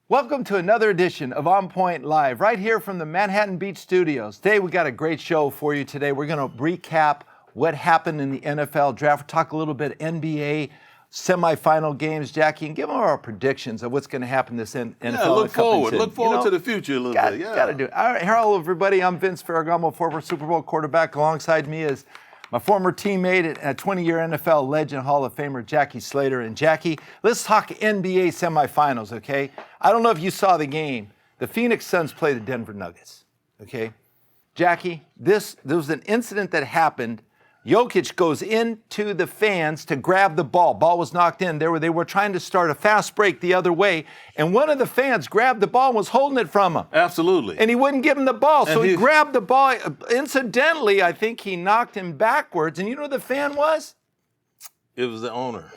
Welcome to another edition of On Point Live, right here from the Manhattan Beach Studios. Today, we got a great show for you today. We're going to recap what happened in the NFL draft, talk a little bit NBA semifinal games, Jackie, and give them our predictions of what's going to happen this NFL. Yeah, look forward to the future a little bit. Yeah, got to do it. All right, hello, everybody. I'm Vince Ferragamo, former Super Bowl quarterback. Alongside me is my former teammate and a 20-year NFL legend, Hall of Famer, Jackie Slater. And Jackie, let's talk NBA semifinals, okay? I don't know if you saw the game. The Phoenix Suns play the Denver Nuggets, okay? Jackie, there was an incident that happened. Jokic goes into the fans to grab the ball. Ball was knocked in. They were trying to start a fast break the other way, and one of the fans grabbed the ball and was holding it from him. Absolutely. And he wouldn't give him the ball, so he grabbed the ball. Incidentally, I think he knocked him backwards, and you know who the fan was? It was the owner.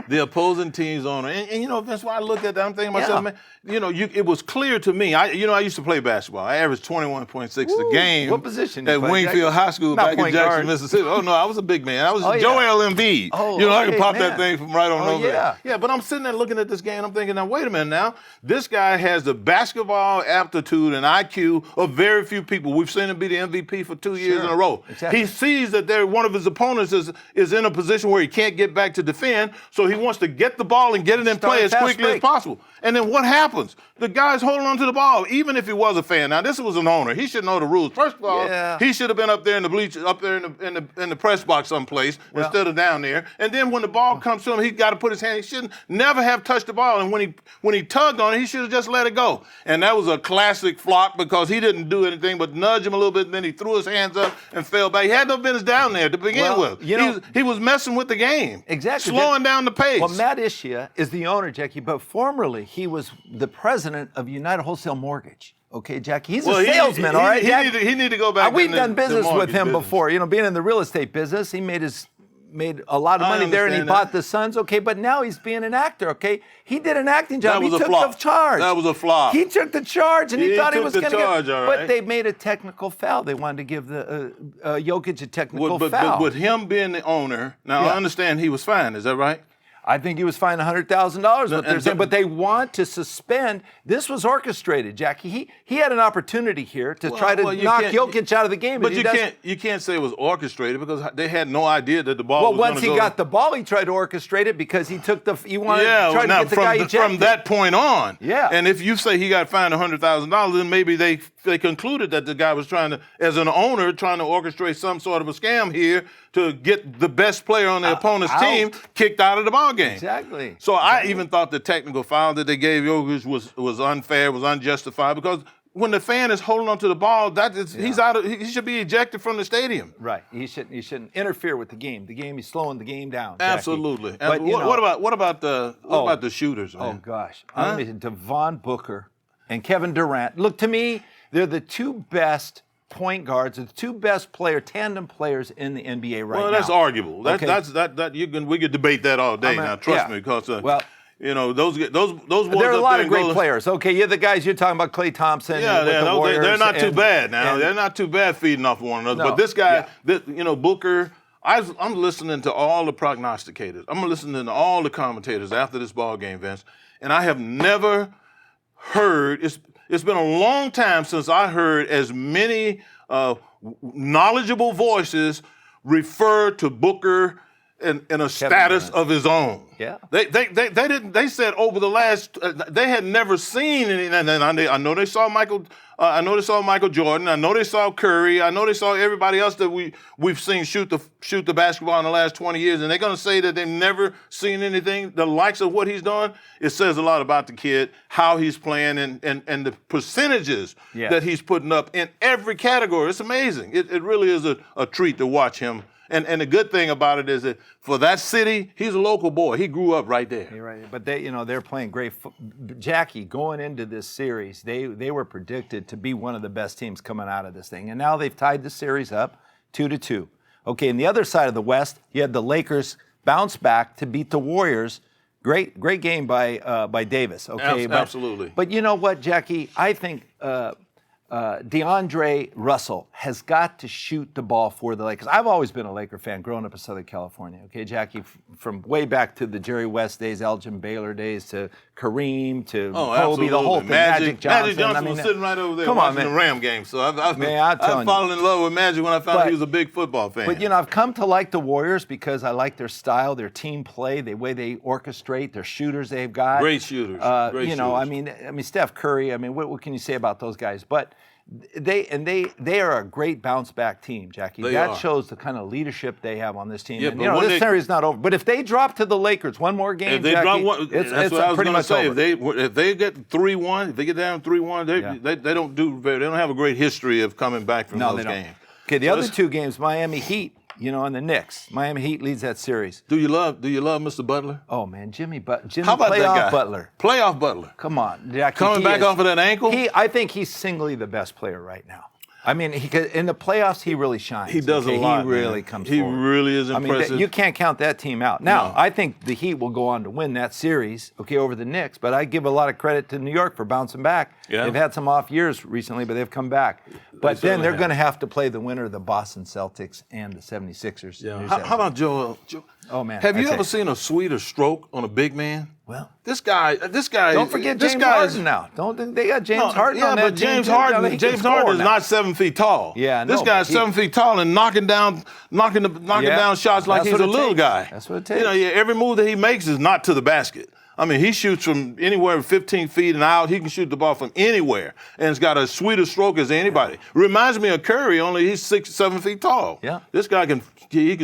The opposing team's owner. And you know, that's why I look at that. I'm thinking to myself, man, you know, it was clear to me. I used to play basketball. I averaged 21.6 a game. What position? At Wingfield High School back in Jackson, Mississippi. Oh, no, I was a big man. I was Joel Embiid. Oh, you know, I could pop that thing from right on over yeah. there. Yeah, but I'm sitting there looking at this game. I'm thinking, now, wait a minute now. This guy has the basketball aptitude and IQ of very few people. We've seen him be the MVP for 2 years in a row. Exactly. He sees that one of his opponents is in a position where he can't get back to defend, so he wants to get the ball and get it in play as quickly as possible. And then what happens? The guy's holding on to the ball, even if he was a fan. Now, this was an owner. He should know the rules. First of all, he should have been up there in the bleachers, up there in the press box someplace instead of down there. And then when the ball comes to him, he's got to put his hand. He shouldn't never have touched the ball. And when he tugged on it, he should have just let it go. And that was a classic flop because he didn't do anything but nudge him a little bit. And then he threw his hands up and fell back. He had no business down there to begin with. You know, he was messing with the game. Exactly. Slowing down the pace. Well, Matt Ishia is the owner, Jackie, but formerly he was the president of United Wholesale Mortgage. Okay, Jackie, he's a salesman, all right? He need to go back. We've done business with him before. You know, being in the real estate business, he made a lot of money there, and he bought the Suns. Okay, but now he's being an actor. Okay, he did an acting job. He took the charge. That was a flop. He took the charge, and he thought he was going to get. Right. But they made a technical foul. They wanted to give the Jokic a technical foul. But with him being the owner, now I understand he was fined. Is that right? I think he was fined $100,000, but they want to suspend. This was orchestrated, Jackie. He had an opportunity here to try to knock Jokic out of the game. But you can't say it was orchestrated because they had no idea that the ball was going to go. Well, once he got the ball, he tried to orchestrate it because he took he wanted to try to get the guy ejected. From that point on. Yeah. And if you say he got fined $100,000, then maybe they concluded that the guy was trying to, as an owner, trying to orchestrate some sort of a scam here to get the best player on the opponent's team kicked out of the ball game. Exactly. So I even thought the technical foul that they gave Jokic was unfair, was unjustified, because when the fan is holding onto the ball, he should be ejected from the stadium. Right. He shouldn't interfere with the game. He's slowing the game down. Absolutely. But what about the shooters, man? Oh gosh. Devon Booker and Kevin Durant. Look, to me, they're the two best point guards, the two best tandem players in the NBA right now. Well, that's arguable. We could debate that all day now. Trust me, because you know those ones. There are a lot of great players. Okay, you're the guys you're talking about, Klay Thompson. They're not too bad now. They're not too bad feeding off one another. But this guy, Booker. I'm listening to all the prognosticators. I'm listening to all the commentators after this ball game, Vince, and I have never heard. It's been a long time since I heard as many knowledgeable voices refer to Booker in a status of his own. Yeah. They didn't. They said over the last they had never seen anything. And I know they saw Michael. I know they saw Michael Jordan. I know they saw Curry. I know they saw everybody else that we've seen shoot the basketball in the last 20 years. And they're going to say that they've never seen anything the likes of what he's done. It says a lot about the kid, how he's playing, and the percentages that he's putting up in every category. It's amazing. It really is a treat to watch him. And the good thing about it is that for that city, he's a local boy. He grew up right there. You're right. But they're playing great. Jackie, going into this series, they were predicted to be one of the best teams coming out of this thing. And now they've tied the series up 2-2. Okay, and the other side of the West, you had the Lakers bounce back to beat the Warriors. Great game by Davis. Okay, Absolutely. But you know what, Jackie? I think DeAndre Russell has got to shoot the ball for the Lakers. I've always been a Laker fan growing up in Southern California. Okay, Jackie, from way back to the Jerry West days, Elgin Baylor days, to Kareem, to Kobe, the whole thing. Magic Johnson. Magic Johnson was sitting right over there come watching on, the Ram game. So I've fallen fallen in love with Magic when I found out he was a big football fan. But, I've come to like the Warriors because I like their style, their team play, the way they orchestrate, their shooters they've got. Great shooters. Great shooters. I mean, Steph Curry, what can you say about those guys? But they are a great bounce back team, Jackie. That shows the kind of leadership they have on this team. Yeah, and, this series is not over. But if they drop to the Lakers one more game, if they Jackie, drop one, it's that's what I was pretty going to much say. over. If they get 3-1, if they get down 3-1, they don't have a great history of coming back from those games. Okay, the other two games, Miami Heat, and the Knicks. Miami Heat leads that series. Do you love Mr. Butler? Oh man, Jimmy How about that guy? Butler. Playoff Butler. Come on, Jackie. Coming back off of that ankle? I think he's singly the best player right now. I mean, in the playoffs, he really shines. He does a lot. He really comes He forward. really is impressive. I mean, you can't count that team out. Now, I think the Heat will go on to win that series, over the Knicks, but I give a lot of credit to New York for bouncing back. Yeah. They've had some off years recently, but they've come back. But then they're going to have to play the winner of the Boston Celtics and the 76ers. Yeah. How about Joel? Oh, man. Have you ever seen a sweeter stroke on a big man? Well, this guy. Don't forget James Harden now. They got James Harden on that but James Harden is not 7 feet tall. Yeah, this guy's 7 feet tall and knocking down shots like he's a little guy. That's what it takes. Every move that he makes is not to the basket. I mean, he shoots from anywhere 15 feet and out. He can shoot the ball from anywhere, and it's got a sweeter stroke as anybody. Reminds me of Curry, only he's 7 feet tall. Yeah. This guy can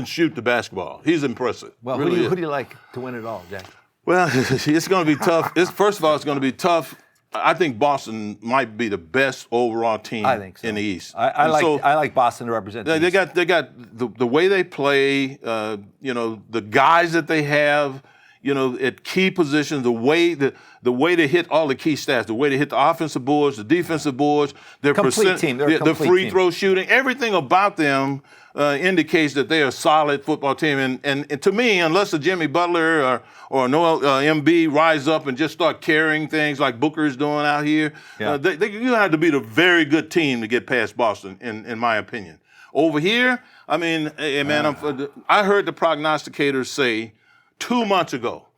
shoot the basketball. He's impressive. Well, really who do you like to win it all, Jack? Well, it's going to be tough. First of all, it's going to be tough. I think Boston might be the best overall team in the East. I like Boston to represent. They got the way they play. The guys that they have. At key positions, the way they hit all the key stats, the way they hit the offensive boards, the defensive boards, their complete team. the free throw shooting, everything about them indicates that they're a solid football team. And to me, unless a Jimmy Butler or Noel Embiid rise up and just start carrying things like Booker's doing out here, you have to be a very good team to get past Boston, in my opinion. Over here, I mean, I heard the prognosticators say 2 months ago,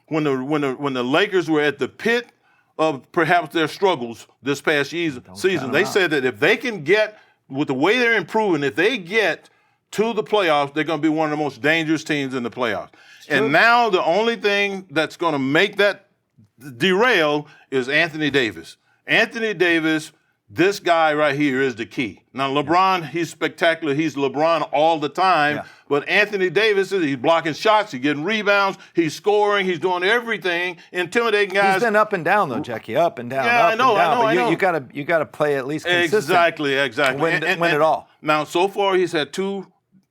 when the Lakers were at the pit of perhaps their struggles this past season, they said that if they can get, with the way they're improving, if they get to the playoffs, they're going to be one of the most dangerous teams in the playoffs. And now the only thing that's going to make that derail is Anthony Davis. Anthony Davis, this guy right here is the key. Now, LeBron, he's spectacular. He's LeBron all the time. Yeah. But Anthony Davis, he's blocking shots. He's getting rebounds. He's scoring. He's doing everything, intimidating guys. He's been up and down, though, Jackie. Up and down, I know. You got to play at least consistent. Exactly. Win it all. Now, so far, he's had 2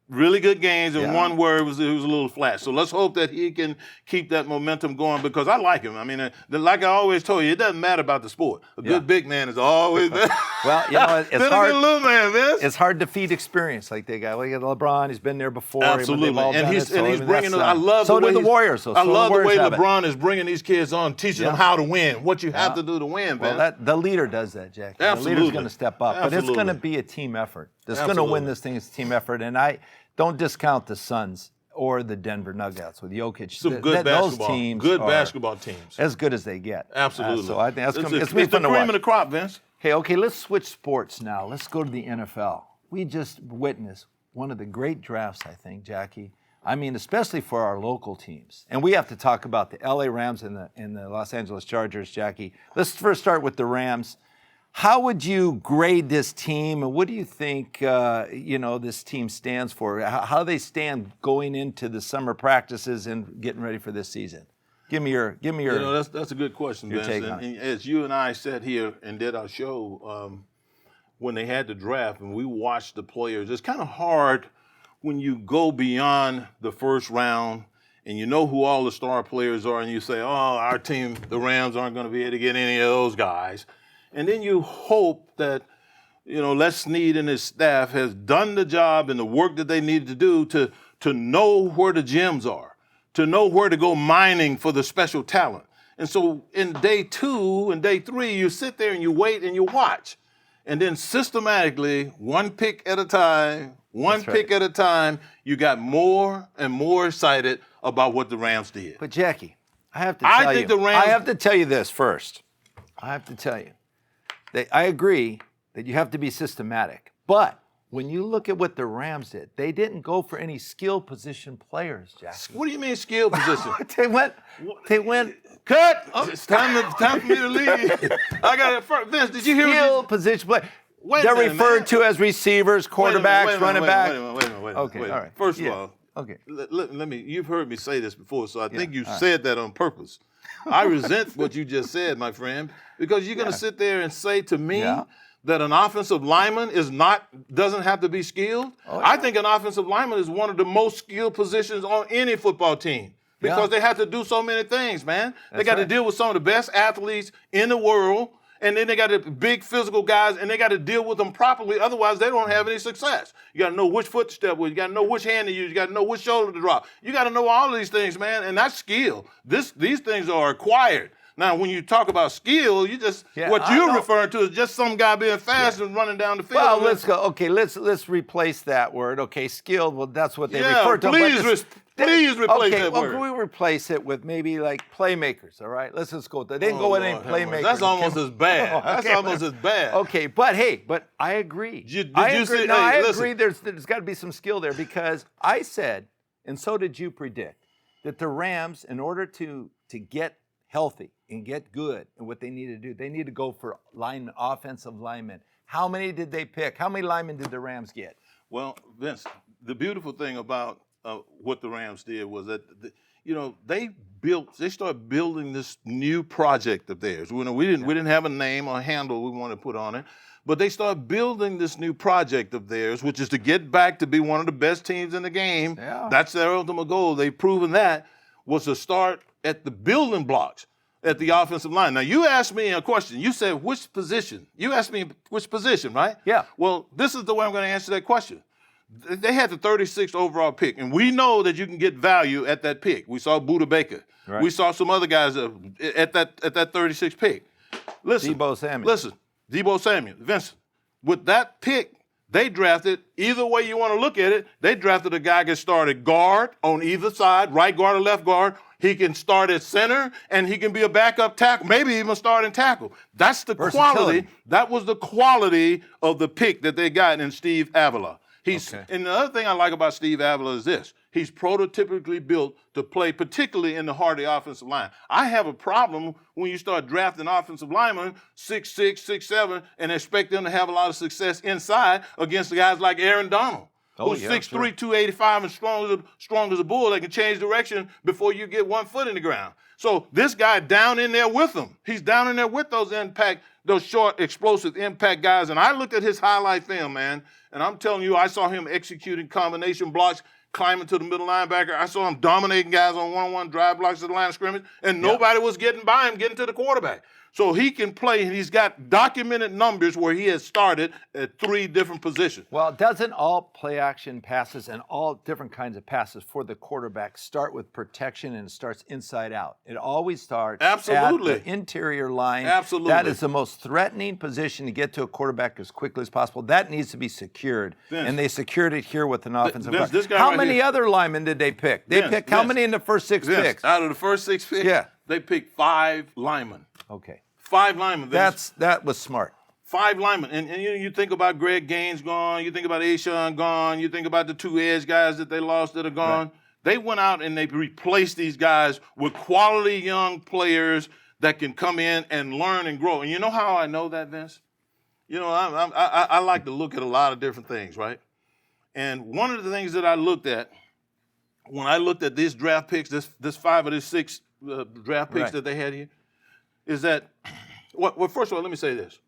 really good games and one where it was a little flat. So let's hope that he can keep that momentum going, because I like him. I mean, like I always told you, it doesn't matter about the sport. A good big man is always there. Well, it's hard. A good little man, Vince. It's hard to feed experience like they got. Look at LeBron; he's been there before. Absolutely, and he's bringing. I love. So do the Warriors. I love the way LeBron is bringing these kids on, teaching them how to win, what you have to do to win. Well, the leader does that, Jack. Absolutely. The leader's going to step up, but it's going to be a team effort. That's going to win this thing. It's a team effort, and I don't discount the Suns or the Denver Nuggets with Jokic. Some good basketball. Those teams basketball teams. As good as they get. Absolutely. So I think that's going to be fun to watch. It's the cream of the crop, Vince. Hey, okay, let's switch sports now. Let's go to the NFL. We just witnessed one of the great drafts, I think, Jackie. I mean, especially for our local teams. And we have to talk about the LA Rams and the Los Angeles Chargers, Jackie. Let's first start with the Rams. How would you grade this team, and what do you think this team stands for? How they stand going into the summer practices and getting ready for this season? Give me your. That's a good question, Vince. And as you and I sat here and did our show when they had the draft, and we watched the players, it's kind of hard when you go beyond the first round and you know who all the star players are, and you say, "Oh, our team, the Rams, aren't going to be able to get any of those guys." And then you hope that, Les Snead and his staff has done the job and the work that they need to do to know where the gems are, to know where to go mining for the special talent. And so in day 2 and day 3, you sit there and you wait and you watch. And then systematically, one pick at a time, at a time, you got more and more excited about what the Rams did. But Jackie, I have to tell you this first. I have to tell you that I agree that you have to be systematic. But when you look at what the Rams did, they didn't go for any skill position players, Jackie. What do you mean skill position? They went. Cut! Oh, it's time for me to leave. I got it first. Vince, did you hear skill position play? They're referred to as receivers, quarterbacks, running back. Wait a minute. Okay, all right. First of all, okay. Let me. You've heard me say this before, so I think you said that on purpose. I resent what you just said, my friend, because you're going to sit there and say to me that an offensive lineman doesn't have to be skilled. I think an offensive lineman is one of the most skilled positions on any football team because they have to do so many things, man. They got to deal with some of the best athletes in the world, and then they got the big physical guys, and they got to deal with them properly. Otherwise, they don't have any success. You got to know which foot to step with. You got to know which hand to use. You got to know which shoulder to drop. You got to know all of these things, man, and that's skill. These things are acquired. Now, when you talk about skill, what you're referring to is just some guy being fast and running down the field. Well, let's go. Okay, let's replace that word. Okay, skilled. Well, that's what they refer to. Please replace that word. Well, can we replace it with maybe like playmakers? All right, let's just go with that. They didn't go with any playmakers. That's almost as bad. That's almost as bad. Okay, but I agree. I agree. There's got to be some skill there because I said, and so did you predict, that the Rams, in order to get healthy and get good and what they need to do, they need to go for linemen, offensive linemen. How many did they pick? How many linemen did the Rams get? Well, Vince, the beautiful thing about what the Rams did was that, they started building this new project of theirs. We didn't have a name or a handle we wanted to put on it, but they started building this new project of theirs, which is to get back to be one of the best teams in the game. Yeah. That's their ultimate goal. They've proven that was to start at the building blocks at the offensive line. Now, you asked me a question. You said, which position? You asked me which position, right? Yeah. Well, this is the way I'm going to answer that question. They had the 36th overall pick, and we know that you can get value at that pick. We saw Budda Baker. Right. We saw some other guys at that 36th pick. Listen, Deebo Samuel, Vincent. With that pick, they drafted, either way you want to look at it, they drafted a guy that started guard on either side, right guard or left guard. He can start at center, and he can be a backup tackle, maybe even starting tackle. That's the quality. That was the quality of the pick that they got in Steve Avila. And the other thing I like about Steve Avila is this. He's prototypically built to play, particularly in the heart of the offensive line. I have a problem when you start drafting offensive linemen 6'6", 6'7", and expect them to have a lot of success inside against guys like Aaron Donald, who's 6'3", 285, and strong as a bull. They can change direction before you get 1 foot in the ground. So this guy down in there with them. He's down in there with those short, explosive impact guys. And I looked at his highlight film, man, and I'm telling you, I saw him executing combination blocks, climbing to the middle linebacker. I saw him dominating guys on one-on-one drive blocks at the line of scrimmage, and nobody was getting by him, getting to the quarterback. So he can play, and he's got documented numbers where he has started at 3 different positions. Well, doesn't all play action passes and all different kinds of passes for the quarterback start with protection and it starts inside out? It always starts at the interior line. Absolutely. That is the most threatening position to get to a quarterback as quickly as possible. That needs to be secured. And they secured it here with an offensive line. How many other linemen did they pick? They picked how many in the first 6 picks? Out of the first 6 picks, they picked 5 linemen. Okay. 5 linemen. That was smart. 5 linemen. And you think about Greg Gaines gone. You think about Ashawn gone. You think about the 2 edge guys that they lost that are gone. Right. They went out and they replaced these guys with quality young players that can come in and learn and grow. And you know how I know that, Vince? I like to look at a lot of different things, right? And one of the things that I looked at when I looked at these draft picks, this 5 of the 6 draft picks that they had here, is that, well, first of all, let me say this.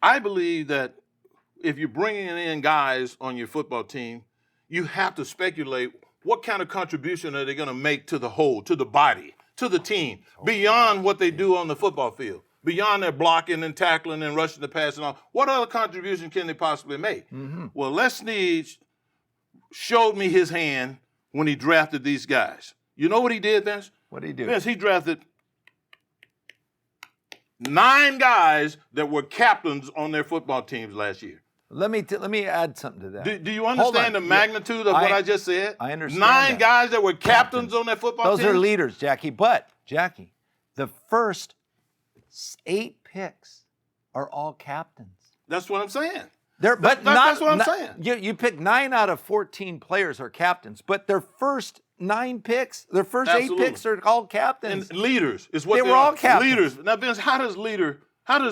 I believe that if you're bringing in guys on your football team, you have to speculate what kind of contribution are they going to make to the whole, to the body, to the team, beyond what they do on the football field, beyond their blocking and tackling and rushing the pass and all. What other contribution can they possibly make? Mm-hmm. Well, Les Snead showed me his hand when he drafted these guys. You know what he did, Vince? What did he do? Vince, he drafted 9 guys that were captains on their football teams last year. Let me add something to that. Do you understand the magnitude of what I just said? I understand 9 guys that were captains on their football teams. Those are leaders, Jackie. But, Jackie, the first 8 picks are all captains. That's what I'm saying. That's what I'm saying. You pick 9 out of 14 players are captains, but their first 9 picks, their first 8 picks are all captains. And leaders is what they were all captains. Leaders. Now, Vince, how does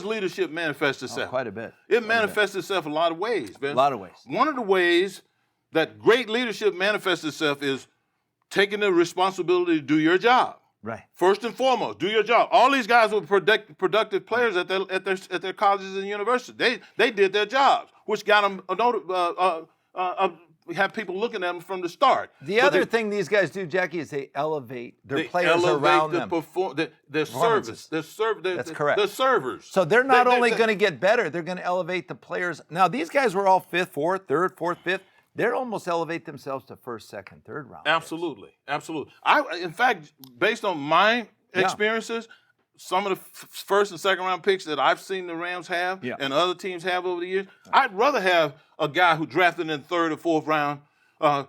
leadership manifest itself? Quite a bit. It manifests itself a lot of ways, Vince. A lot of ways. One of the ways that great leadership manifests itself is taking the responsibility to do your job. Right. First and foremost, do your job. All these guys were productive players at their colleges and universities. They did their jobs, which got them have people looking at them from the start. The other thing these guys do, Jackie, is they elevate their players around them. Their service. That's correct. They're servers. So they're not only going to get better, they're going to elevate the players. Now, these guys were all 5th, 4th, 3rd, 4th, 5th. They're almost elevate themselves to 1st, 2nd, 3rd round. Absolutely. Absolutely. In fact, based on my experiences, some of the first and second round picks that I've seen the Rams have and other teams have over the years, I'd rather have a guy who drafted in 3rd or 4th round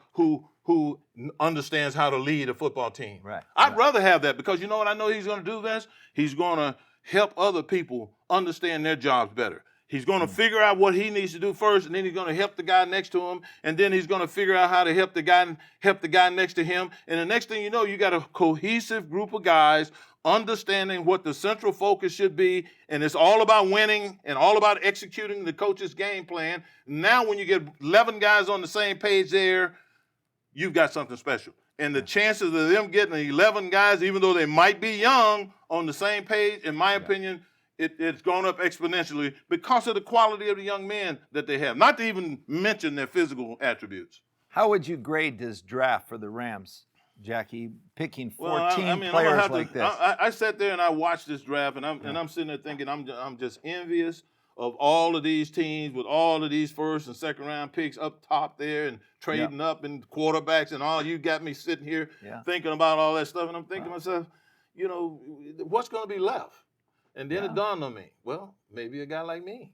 who understands how to lead a football team. Right. I'd rather have that because you know what I know he's going to do, Vince? He's going to help other people understand their jobs better. He's going to figure out what he needs to do first, and then he's going to help the guy next to him, and then he's going to figure out how to help the guy next to him. And the next thing you know, you got a cohesive group of guys understanding what the central focus should be, and it's all about winning and all about executing the coach's game plan. Now, when you get 11 guys on the same page there, you've got something special. And the chances of them getting 11 guys, even though they might be young, on the same page, in my opinion, it's gone up exponentially because of the quality of the young men that they have, not to even mention their physical attributes. How would you grade this draft for the Rams, Jackie, picking 14 players like this? I sat there and I watched this draft, and I'm sitting there thinking I'm just envious of all of these teams with all of these 1st and 2nd round picks up top there and trading up and quarterbacks and all. You got me sitting here thinking about all that stuff, and I'm thinking to myself, you know, what's going to be left? And then it dawned on me, well, maybe a guy like me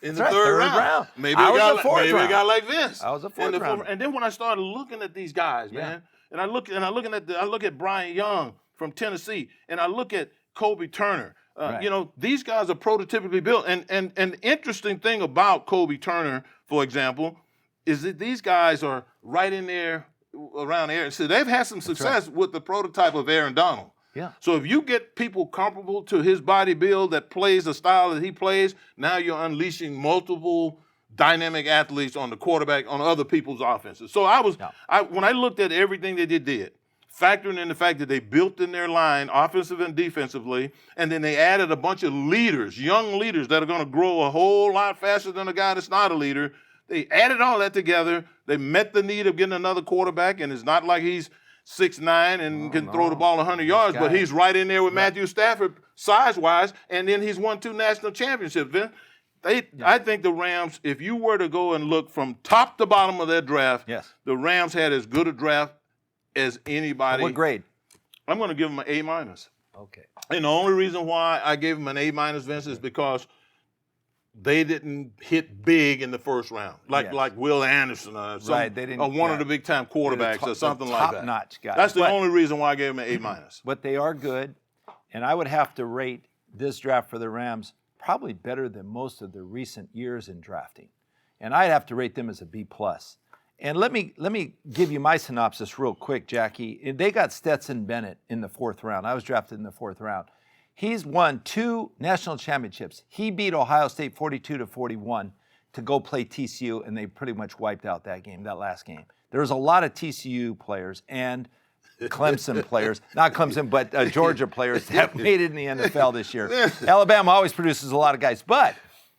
in the third round. Maybe a guy like Vince. I was a 4th round. And then when I started looking at these guys, man, and I look at Brian Young from Tennessee, and I look at Kobe Turner. You know, these guys are prototypically built. And an interesting thing about Kobe Turner, for example, is that these guys are right in there around Aaron. So they've had some success with the prototype of Aaron Donald. Yeah. So if you get people comparable to his body build that plays the style that he plays, now you're unleashing multiple dynamic athletes on the quarterback on other people's offenses. So when I looked at everything that they did, factoring in the fact that they built in their line offensive and defensively, and then they added a bunch of leaders, young leaders that are going to grow a whole lot faster than a guy that's not a leader. They added all that together. They met the need of getting another quarterback, and it's not like he's 6'9" and can throw the ball 100 yards, but he's right in there with Matthew Stafford size-wise, and then he's won 2 national championships, Vince. I think the Rams, if you were to go and look from top to bottom of their draft, the Rams had as good a draft as anybody. What grade? I'm going to give them an A-. Okay. And the only reason why I gave them an A-, Vince, is because they didn't hit big in the 1st round, like Will Anderson or one of the big-time quarterbacks or something like that. Top-notch guy. That's the only reason why I gave them an A-. But they are good, and I would have to rate this draft for the Rams probably better than most of the recent years in drafting. And I'd have to rate them as a B+. And let me give you my synopsis real quick, Jackie. They got Stetson Bennett in the 4th round. I was drafted in the 4th round. He's won 2 national championships. He beat Ohio State 42-41 to go play TCU, and they pretty much wiped out that last game. There was a lot of TCU players and Clemson players, not Clemson, but Georgia players that made it in the NFL this year. Alabama always produces a lot of guys, but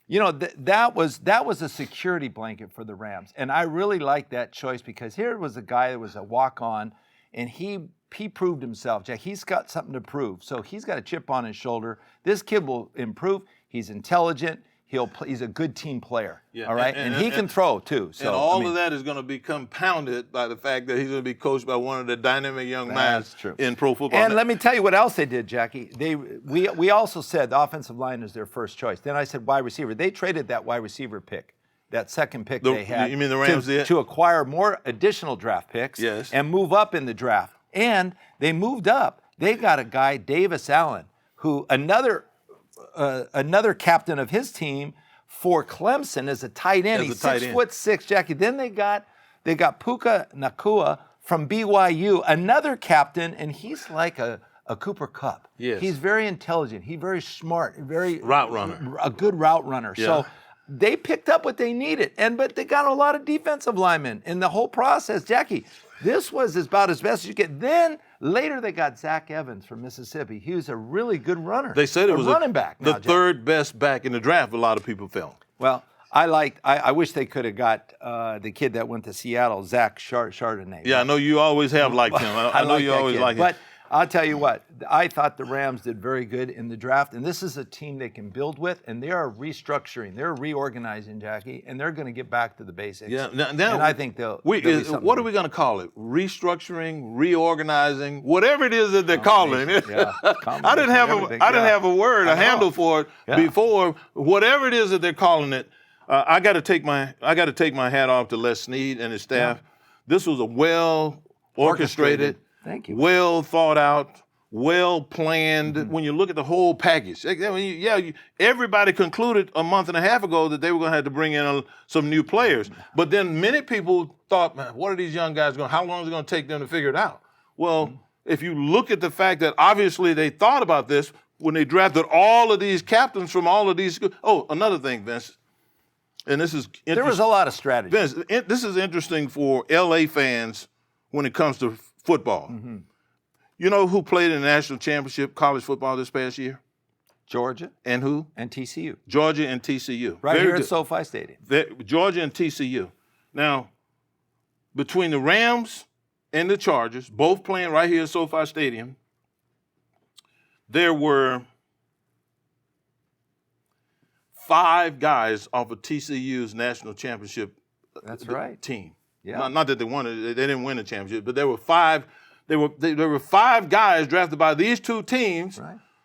you know that was a security blanket for the Rams, and I really liked that choice because here was a guy that was a walk-on, and he proved himself. Jack, he's got something to prove, so he's got a chip on his shoulder. This kid will improve. He's intelligent. He's a good team player. Yeah. All right, and he can throw too. So and all of that is going to be compounded by the fact that he's going to be coached by one of the dynamic young minds in pro football. And let me tell you what else they did, Jackie. We also said the offensive line is their first choice. Then I said wide receiver. They traded that wide receiver pick, that second pick they had. You mean the Rams did? To acquire more additional draft picks. Yes. And move up in the draft. And they moved up. They got a guy, Davis Allen, who another captain of his team for Clemson as a tight end. He's 6'6", Jackie. Then they got Puka Nacua from BYU, another captain, and he's like a Cooper Kupp. Yes. He's very intelligent. He's very smart, very route runner. A good route runner. Yeah. So they picked up what they needed, but they got a lot of defensive linemen in the whole process, Jackie. This was about as best as you get. Then later they got Zach Evans from Mississippi. He was a really good runner. They said it was running back. The third best back in the draft. A lot of people felt. Well, I wish they could have got the kid that went to Seattle, Zach Chardonnay. Yeah, I know you always have liked him. I know you always like him. But I'll tell you what, I thought the Rams did very good in the draft, and this is a team they can build with, and they are restructuring, they're reorganizing, Jackie, and they're going to get back to the basics. Yeah, now, and I think they'll. What are we going to call it? Restructuring, reorganizing, whatever it is that they're calling it. Yeah, I didn't have a word, a handle for it before. Whatever it is that they're calling it, I got to take my hat off to Les Snead and his staff. Yeah. This was a well orchestrated. Thank you. Well thought out, well planned. When you look at the whole package, everybody concluded a month and a half ago that they were going to have to bring in some new players. But then many people thought, man, what are these young guys going? How long is it going to take them to figure it out? Well, if you look at the fact that obviously they thought about this when they drafted all of these captains from all of these schools. Oh, another thing, Vince. And this is there was a lot of strategy. Vince, this is interesting for LA fans when it comes to football. Mm-hmm. You know who played in the national championship college football this past year? Georgia. And who? And TCU. Georgia and TCU. Right here at SoFi Stadium. Georgia and TCU. Now, between the Rams and the Chargers, both playing right here at SoFi Stadium, there were 5 guys off of TCU's national championship team. Yeah. Not that they won it, they didn't win the championship, but there were 5. There were 5 guys drafted by these 2 teams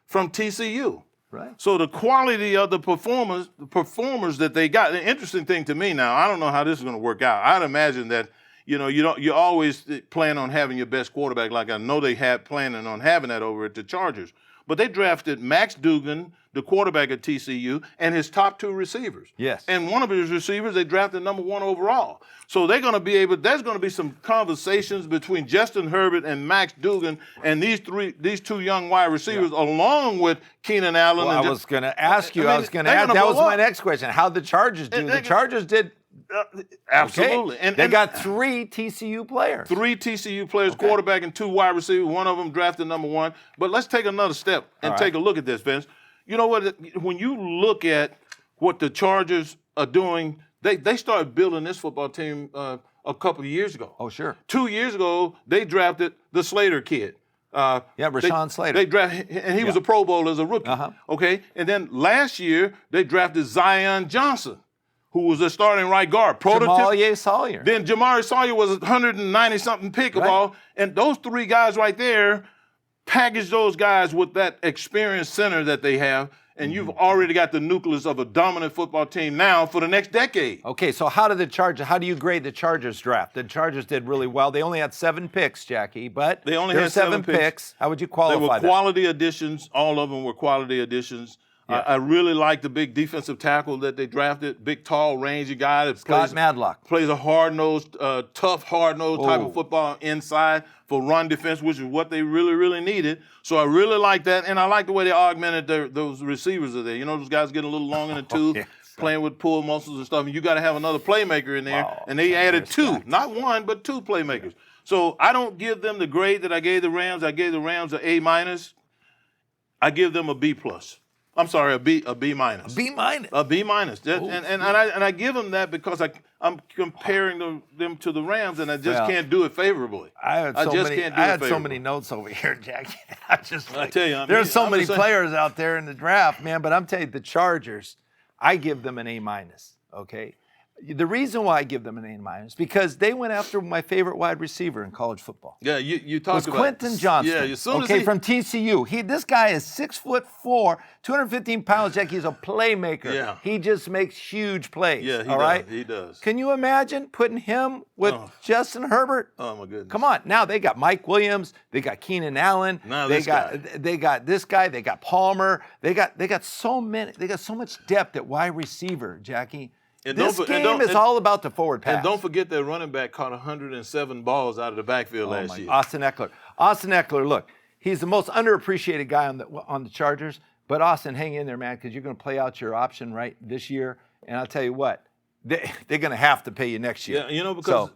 from TCU. Right. So the quality of the performers that they got. The interesting thing to me now, I don't know how this is going to work out. I'd imagine that you always plan on having your best quarterback, like I know they had planning on having that over at the Chargers. But they drafted Max Duggan, the quarterback at TCU, and his top 2 receivers. Yes. And one of his receivers, they drafted number 1 overall. So there's going to be some conversations between Justin Herbert and Max Duggan and these 2 young wide receivers, along with Keenan Allen. Well, I was going to ask you, that was my next question. How'd the Chargers do? The Chargers did. Absolutely. Okay. And they got 3 TCU players. 3 TCU players, quarterback and 2 wide receivers. One of them drafted number 1. But let's take another step and take a look at this, Vince. You know what? When you look at what the Chargers are doing, they started building this football team a couple of years ago. Oh, sure. 2 years ago, they drafted the Slater kid. Rashawn Slater. They drafted, and he was a Pro Bowl as a rookie. Okay, and then last year they drafted Zion Johnson, who was a starting right guard. Jamarius Salyer. Then Jamarius Salyer was a 190-something pick of all. And those 3 guys right there, package those guys with that experienced center that they have, and you've already got the nucleus of a dominant football team now for the next decade. Okay, so how do you grade the Chargers draft? The Chargers did really well. They only had 7 picks, Jackie, but they only had 7 picks. How would you qualify that? They were quality additions. All of them were quality additions. Yeah. I really like the big defensive tackle that they drafted, big, tall, rangy guy that plays a hard-nosed, tough, hard-nosed type of football inside for run defense, which is what they really, really needed. So I really like that, and I like the way they augmented those receivers are there. You know, those guys getting a little long in the tooth, playing with pull muscles and stuff, and you got to have another playmaker in there, and they added 2, not 1, but 2 playmakers. So I don't give them the grade that I gave the Rams. I gave the Rams an A-. I give them a B+. I'm sorry, a B minus. A B minus. A B minus. And I give them that because I'm comparing them to the Rams, and I just can't do it favorably. I had so many notes over here, Jackie. I tell you, there's so many players out there in the draft, man. But I'm telling you, the Chargers, I give them an A minus. Okay. The reason why I give them an A minus because they went after my favorite wide receiver in college football. Yeah, you talked about Quentin Johnston. Yeah, as soon as from TCU. This guy is 6'4", 215 pounds. Jackie, he's a playmaker. Yeah. He just makes huge plays. Yeah, all right? He does. Can you imagine putting him with Justin Herbert? Oh my goodness. Come on. Now they got Mike Williams. They got Keenan Allen. Now they got this guy. They got Palmer. They got so many. They got so much depth at wide receiver, Jackie. This game is all about the forward pass. And don't forget that running back caught 107 balls out of the backfield last year. Austin Eckler, look, he's the most underappreciated guy on the Chargers. But Austin, hang in there, man, because you're going to play out your option right this year. And I'll tell you what, they're going to have to pay you next year. Yeah,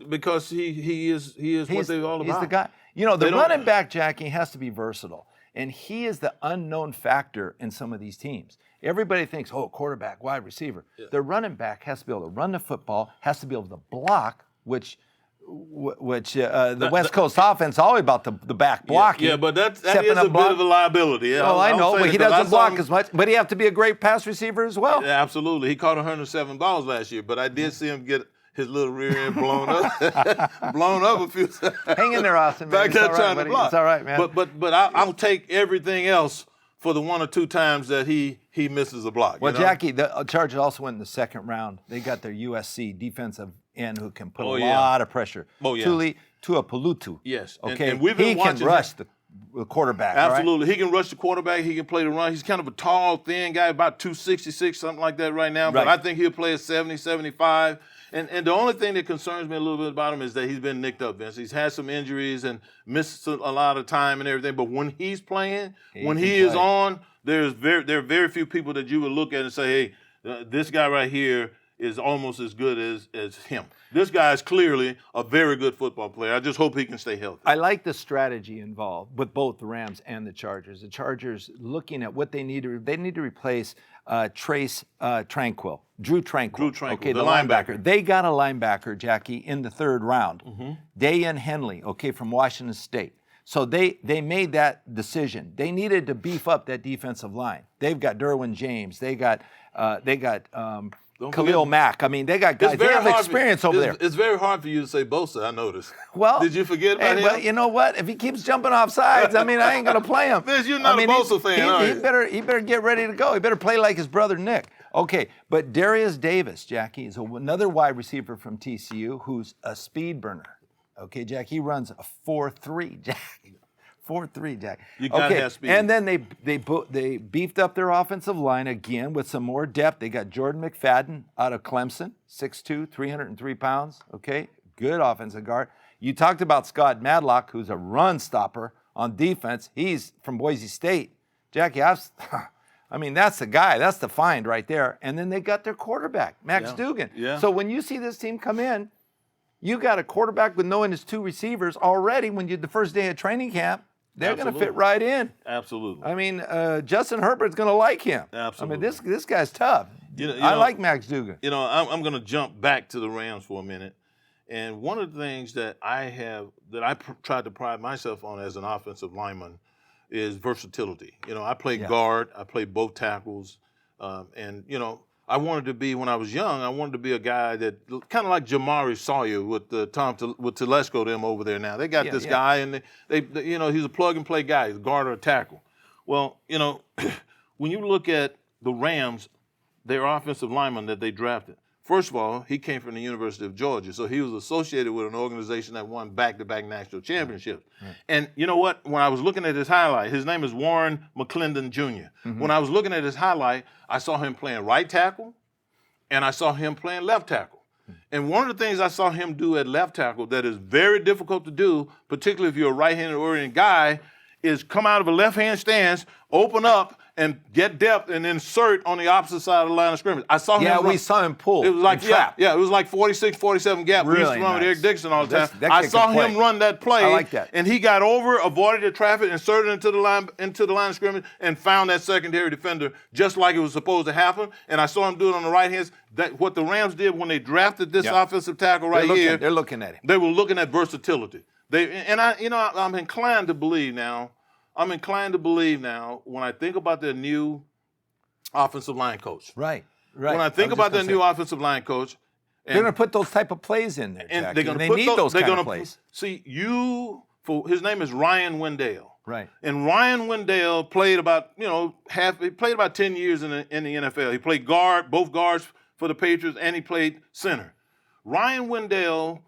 because he is what they're all about. He's the guy. The running back, Jackie, has to be versatile. And he is the unknown factor in some of these teams. Everybody thinks, quarterback, wide receiver. Yeah. The running back has to be able to run the football, has to be able to block, which the West Coast offense is always about the back blocking. Yeah, but that is a bit of a liability. Yeah, well, I know, but he doesn't block as much. But he have to be a great pass receiver as well. Yeah, absolutely. He caught 107 balls last year, but I did see him get his little rear end blown up, blown up a few times. Hang in there, Austin. Man. Back there trying to block. It's all right, man. But I'll take everything else for the 1 or 2 times that he misses a block. Well, Jackie, the Chargers also went in the second round. They got their USC defensive end who can put a lot of pressure. Tua Palutu. Yes. Okay. And we've been watching he can rush the quarterback. Absolutely. Right? He can rush the quarterback. He can play the run. He's kind of a tall, thin guy, about 266, something like that right now. But I think he'll play at 70, 75. And the only thing that concerns me a little bit about him is that he's been nicked up, Vince. He's had some injuries and missed a lot of time and everything. But when he's playing, when he is on, there are very few people that you would look at and say, hey, this guy right here is almost as good as him. This guy is clearly a very good football player. I just hope he can stay healthy. I like the strategy involved with both the Rams and the Chargers. The Chargers looking at what they need to replace Drew Tranquill. Okay, the linebacker. They got a linebacker, Jackie, in the third round. Mm-hmm. Dayan Henley, from Washington State. So they made that decision. They needed to beef up that defensive line. They've got Derwin James. They got Khalil Mack. I mean, they got guys. They have experience over there. It's very hard for you to say Bosa, I noticed. Well, did you forget about him? Well, you know what? If he keeps jumping off sides, I ain't going to play him. Vince, you're not a Bosa fan, are you? He better get ready to go. He better play like his brother Nick. Okay, but Darius Davis, Jackie, is another wide receiver from TCU who's a speed burner. Okay, Jack, he runs a 4.3, Jack. 4.3, Jack. You gotta have speed. And then they beefed up their offensive line again with some more depth. They got Jordan McFadden out of Clemson, 6'2", 303 pounds. Okay, good offensive guard. You talked about Scott Madlock, who's a run stopper on defense. He's from Boise State. Jackie, that's the guy. That's the find right there. And then they got their quarterback, Max Duggan. Yeah. So when you see this team come in, you got a quarterback with knowing his 2 receivers already when the first day of training camp. They're going to fit right in. Absolutely. Justin Herbert's going to like him. Absolutely. This guy's tough. I like Max Duggan. I'm going to jump back to the Rams for a minute. And one of the things that I tried to pride myself on as an offensive lineman is versatility. I play guard. I play both tackles. I wanted to be, when I was young, a guy that kind of like Jamari Sawyer with with Telesco them over there now. They got this guy, and he's a plug-and-play guy. He's a guard or a tackle. Well, when you look at the Rams, their offensive lineman that they drafted, first of all, he came from the University of Georgia, so he was associated with an organization that won back-to-back national championships. Right. And you know what? When I was looking at his highlight, his name is Warren McClendon Jr. Mm-hmm. When I was looking at his highlight, I saw him playing right tackle, and I saw him playing left tackle. Mm-hmm. And one of the things I saw him do at left tackle that is very difficult to do, particularly if you're a right-handed oriented guy, is come out of a left-hand stance, open up, and get depth and insert on the opposite side of the line of scrimmage. I saw him run. We saw him pull. It was like it was like 46, 47 gap. Really we used to run nice. with Eric Dixon all the time. I saw him run that play. I like that. And he got over, avoided the traffic, inserted into the line of scrimmage, and found that secondary defender just like it was supposed to happen. And I saw him do it on the right hand. What the Rams did when they drafted this offensive tackle here. They're looking at him. They were looking at versatility. I'm inclined to believe now. when I think about their new offensive line coach. Right. Right. When I think about that new offensive line coach, they're going to put those type of plays in there, and Jackie, they're going and to they need those kind of plays. See, his name is Ryan Wendell. Right. And Ryan Wendell played about, he played about 10 years in the NFL. He played both guards for the Patriots, and he played center. Ryan Wendell,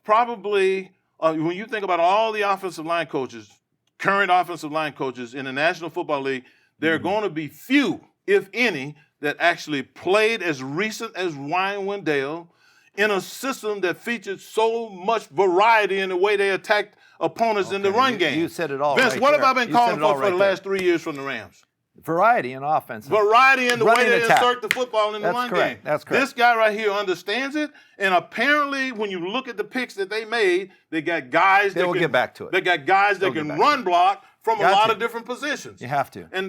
probably, when you think about all the offensive line coaches, current offensive line coaches in the National Football League, there are going to be few, if any, that actually played as recent as Ryan Wendell in a system that featured so much variety in the way they attacked opponents in the run game. You said it all. Vince, right what there. have I been calling for the last 3 years from the Rams? Variety in offense. Variety in the way they attack. insert the football in the run game. That's correct. This guy right here understands it, and apparently, when you look at the picks that they made, they got guys They will get back to it. They got guys that can run block from a lot of different positions. You have to. And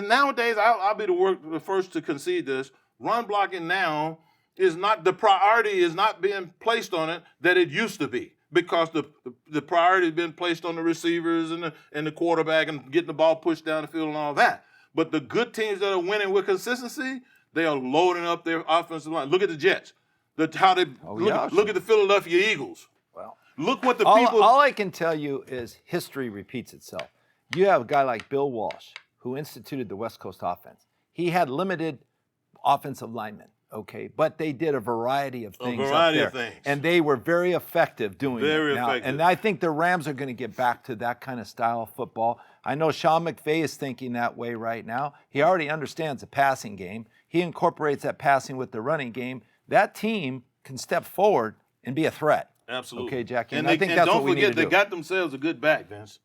nowadays, I'll be the first to concede this. Run blocking now is not the priority is not being placed on it that it used to be, because the priority has been placed on the receivers and the quarterback and getting the ball pushed down the field and all that. But the good teams that are winning with consistency, they are loading up their offensive line. Look at the Jets. Look at the Philadelphia Eagles. Well, look what all I can tell you is history repeats itself. You have a guy like Bill Walsh, who instituted the West Coast offense. He had limited offensive linemen, okay, but they did a variety of things up there. And they were very effective doing it. Very effective. And I think the Rams are going to get back to that kind of style of football. I know Sean McVay is thinking that way right now. He already understands the passing game. He incorporates that passing with the running game. That team can step forward and be a threat. Absolutely. Okay, Jackie. And I think that's what we need to do. Don't forget, they got themselves a good back, Vince.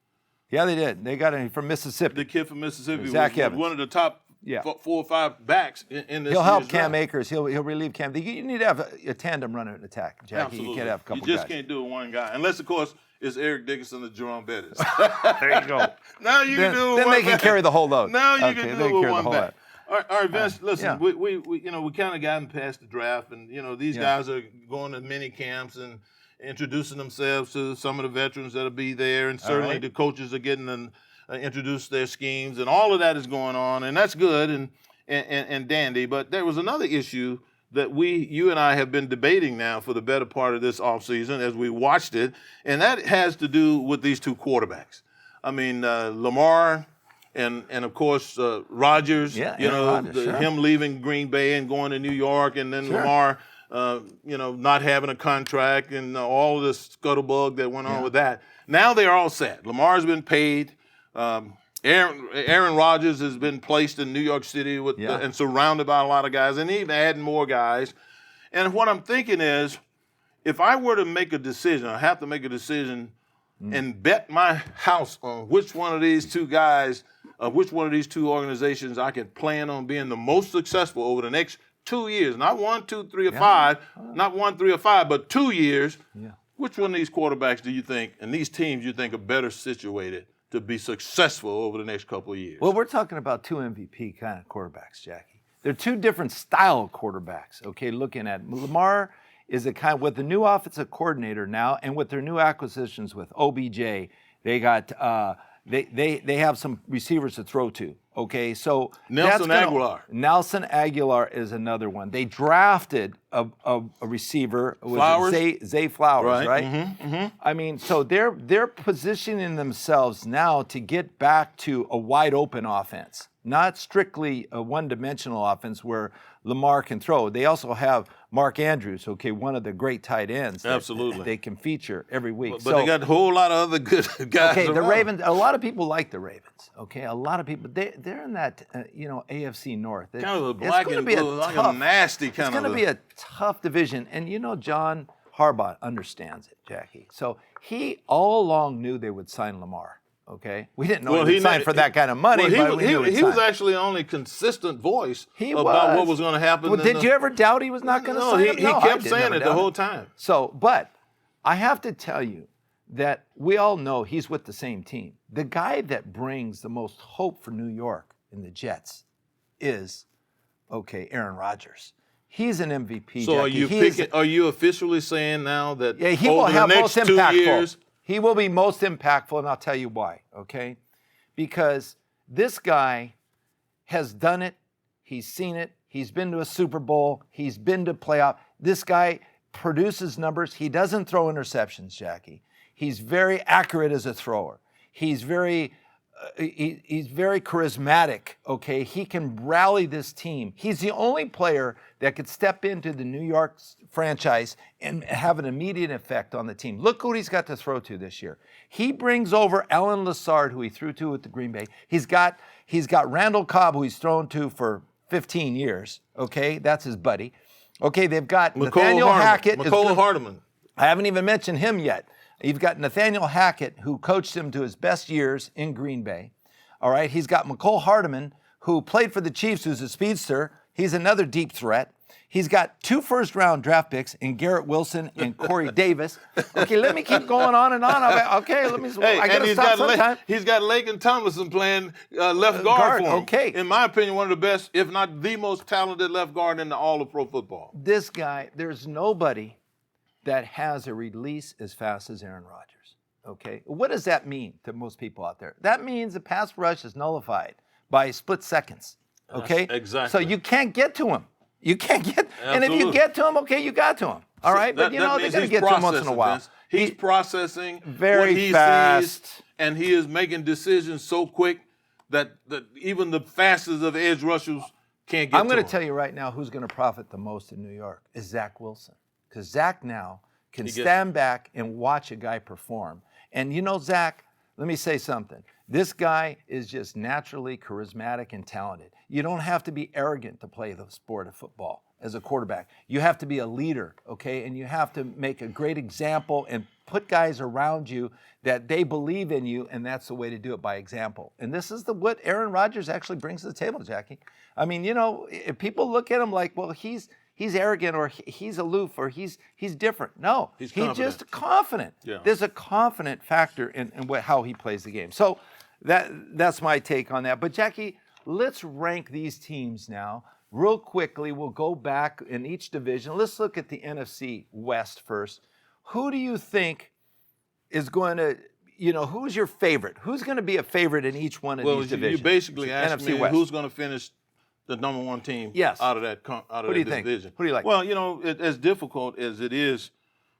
Yeah, they did. They got him from Mississippi. The kid from Mississippi Zach was Evans. One of the top 4 or 5 backs in this. He'll help Cam Akers. He'll relieve Cam. You need to have a tandem runner and attack, Jackie. Absolutely. You can't have a couple guys. You just can't do it one guy. Unless, of course, it's Eric Dickerson or Jerome Bettis. There you go. Now you can do it. Then they can carry the whole load. Now you can do it with one back. All right, Vince. Listen, yeah. we kind of gotten past the draft, and these guys are going to mini camps and introducing themselves to some of the veterans that'll be there, and certainly the coaches are getting them introduce their schemes, and all of that is going on, and that's good and dandy. But there was another issue that you and I have been debating now for the better part of this offseason as we watched it, and that has to do with these two quarterbacks. I mean, Lamar and of course Rodgers. Him leaving Green Bay and going to New York, and then Lamar, not having a contract, and all of this scuttlebug that went on with that. Now they are all set. Lamar's been paid. Aaron Rodgers has been placed in New York City and surrounded by a lot of guys, and even adding more guys. And what I'm thinking is, if I were to make a decision, I have to make a decision and bet my house on which one of these two guys, which one of these two organizations I can plan on being the most successful over the next 2 years. Not 1, 2, 3, or 5. Not 1, 3, or 5, but 2 years. Yeah. Which one of these quarterbacks do you think, and these teams you think are better situated to be successful over the next couple of years? Well, we're talking about 2 MVP kind of quarterbacks, Jackie. They're 2 different style of quarterbacks, okay, looking at Lamar is a kind of, with the new offensive coordinator now, and with their new acquisitions with OBJ, they got they have some receivers to throw to. Okay, so Nelson Aguilar. Nelson Aguilar is another one. They drafted a receiver, Zay Flowers, right? Mm-hmm, mm-hmm. I mean, so they're positioning themselves now to get back to a wide open offense, not strictly a one-dimensional offense where Lamar can throw. They also have Mark Andrews, okay, one of the great tight ends. Absolutely. They can feature every week. But they got a whole lot of other good guys. Okay, the around. Ravens, a lot of people like the Ravens. Okay, a lot of people, they're in that, AFC North. Kind of a black and blue, like a nasty kind of. It's going to be a tough division. And John Harbaugh understands it, Jackie. So he all along knew they would sign Lamar. Okay, we didn't know he would sign for that kind of money. But he was actually the only consistent voice about what was going to happen. Well, did you ever doubt he was not going to sign him? No, he kept saying it the whole time. So, but I have to tell you that we all know he's with the same team. The guy that brings the most hope for New York in the Jets is, Aaron Rodgers. He's an MVP. So Jackie. are you officially saying now that he will have next most 2 impactful. years? He will be most impactful, and I'll tell you why, okay? Because this guy has done it. He's seen it. He's been to a Super Bowl. He's been to playoff. This guy produces numbers. He doesn't throw interceptions, Jackie. He's very accurate as a thrower. He's very charismatic, okay? He can rally this team. He's the only player that could step into the New York franchise and have an immediate effect on the team. Look who he's got to throw to this year. He brings over Alan Lazard, who he threw to at the Green Bay. He's got Randall Cobb, who he's thrown to for 15 years, okay? That's his buddy. Okay, they've got Nathaniel Hackett. McCole Hardeman. I haven't even mentioned him yet. You've got Nathaniel Hackett, who coached him to his best years in Green Bay. All right, he's got McCole Hardeman, who played for the Chiefs, who's a speedster. He's another deep threat. He's got 2 first-round draft picks in Garrett Wilson and Corey Davis. Okay, let me keep going on and on. Okay, let me. Hey, I got to stop sometime. He's got Laken Tomlinson playing left guard for him. Okay. In my opinion, one of the best, if not the most talented left guard in all of pro football. This guy, there's nobody that has a release as fast as Aaron Rodgers. Okay, what does that mean to most people out there? That means the pass rush is nullified by split seconds. Okay, exactly. So you can't get to him. You can't get, Absolutely. and if you get to him, okay, you got to him. All right, but they're going to get to him once in a while. Vince. He's processing very what he fast, sees, and he is making decisions so quick that even the fastest of edge rushers can't get to him. I'm going to tell you right now who's going to profit the most in New York is Zach Wilson, because Zach now can stand back and watch a guy perform. And you know, Zach, let me say something. This guy is just naturally charismatic and talented. You don't have to be arrogant to play the sport of football as a quarterback. You have to be a leader, okay? And you have to make a great example and put guys around you that they believe in you, and that's the way to do it, by example. And this is what Aaron Rodgers actually brings to the table, Jackie. I mean, you know, if people look at him like, well, he's arrogant or he's aloof or he's different. No, he's just confident. Yeah. There's a confident factor in how he plays the game. So that's my take on that. But Jackie, let's rank these teams now real quickly. We'll go back in each division. Let's look at the NFC West first. Who do you think is going to, who's your favorite? Who's going to be a favorite in each one of these divisions? You basically asked me West. Who's going to finish the number one team out of that division. Who do you like? Well, as difficult as it is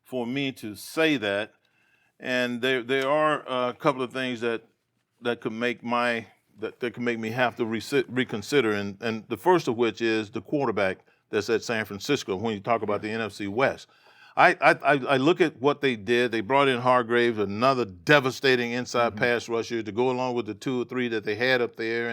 for me to say that, and there are a couple of things that could make me have to reconsider, and the first of which is the quarterback that's at San Francisco. When you talk about the NFC West, I look at what they did. They brought in Hargrave, another devastating inside pass rusher, to go along with the 2 or 3 that they had up there,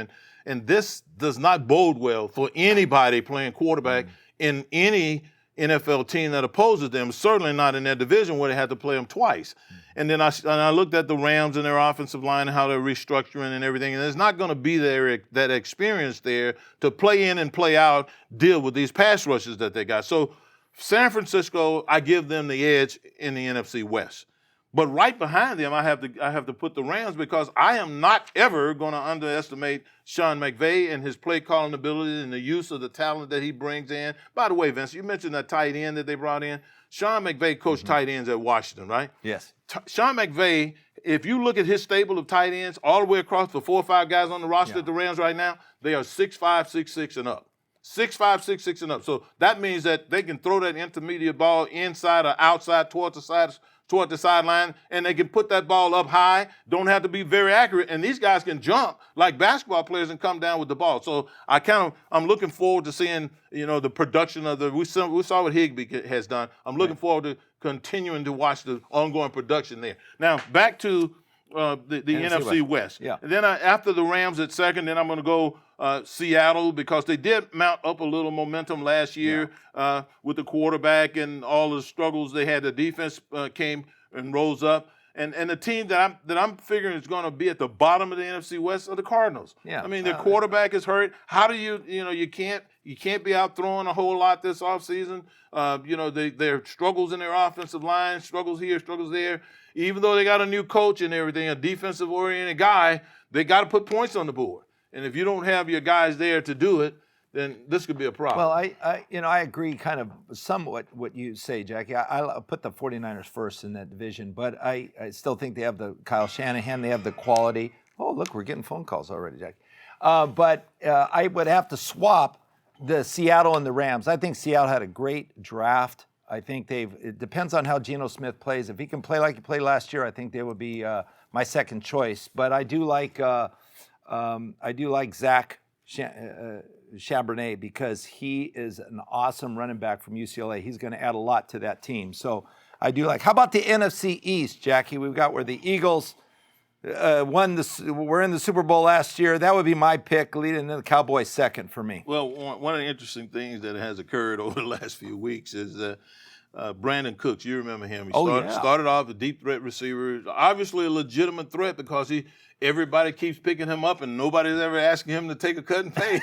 and this does not bode well for anybody playing quarterback in any NFL team that opposes them, certainly not in their division where they had to play them twice. And then I looked at the Rams and their offensive line and how they're restructuring and everything, and there's not going to be that experience there to play in and play out, deal with these pass rushes that they got. So San Francisco, I give them the edge in the NFC West. But right behind them, I have to put the Rams, because I am not ever going to underestimate Sean McVay and his play calling ability and the use of the talent that he brings in. By the way, Vince, you mentioned that tight end that they brought in. Sean McVay coached tight ends at Washington, right? Yes. Sean McVay, if you look at his stable of tight ends all the way across the 4 or 5 guys on the roster at the Rams right now, they are 6'5", 6'6", and up. 6'5", 6'6", and up. So that means that they can throw that intermediate ball inside or outside toward the sideline, and they can put that ball up high, don't have to be very accurate, and these guys can jump like basketball players and come down with the ball. So I'm looking forward to seeing, the production of we saw what Higbee has done. I'm looking forward to continuing to watch the ongoing production there. Now, back to the NFC West. Yeah. And then after the Rams at second, then I'm going to go Seattle, because they did mount up a little momentum last year with the quarterback and all the struggles they had. The defense came and rose up. And the team that I'm figuring is going to be at the bottom of the NFC West are the Cardinals. Yeah. I mean, their quarterback is hurt. How do you can't be out throwing a whole lot this offseason. Their struggles in their offensive line, struggles here, struggles there. Even though they got a new coach and everything, a defensive-oriented guy, they got to put points on the board. And if you don't have your guys there to do it, then this could be a problem. Well, I agree kind of somewhat what you say, Jackie. I put the 49ers first in that division, but I still think they have the Kyle Shanahan. They have the quality. Oh, look, we're getting phone calls already, Jackie. But I would have to swap the Seattle and the Rams. I think Seattle had a great draft. I think it depends on how Geno Smith plays. If he can play like he played last year, I think they would be my second choice. But I do like Zach Charbonnet because he is an awesome running back from UCLA. He's going to add a lot to that team. So I do like. How about the NFC East, Jackie? We've got where the Eagles were in the Super Bowl last year. That would be my pick, leading the Cowboys second for me. Well, one of the interesting things that has occurred over the last few weeks is Brandon Cooks. You remember him. He started off a deep threat receiver, obviously a legitimate threat because everybody keeps picking him up and nobody's ever asking him to take a cut and pay.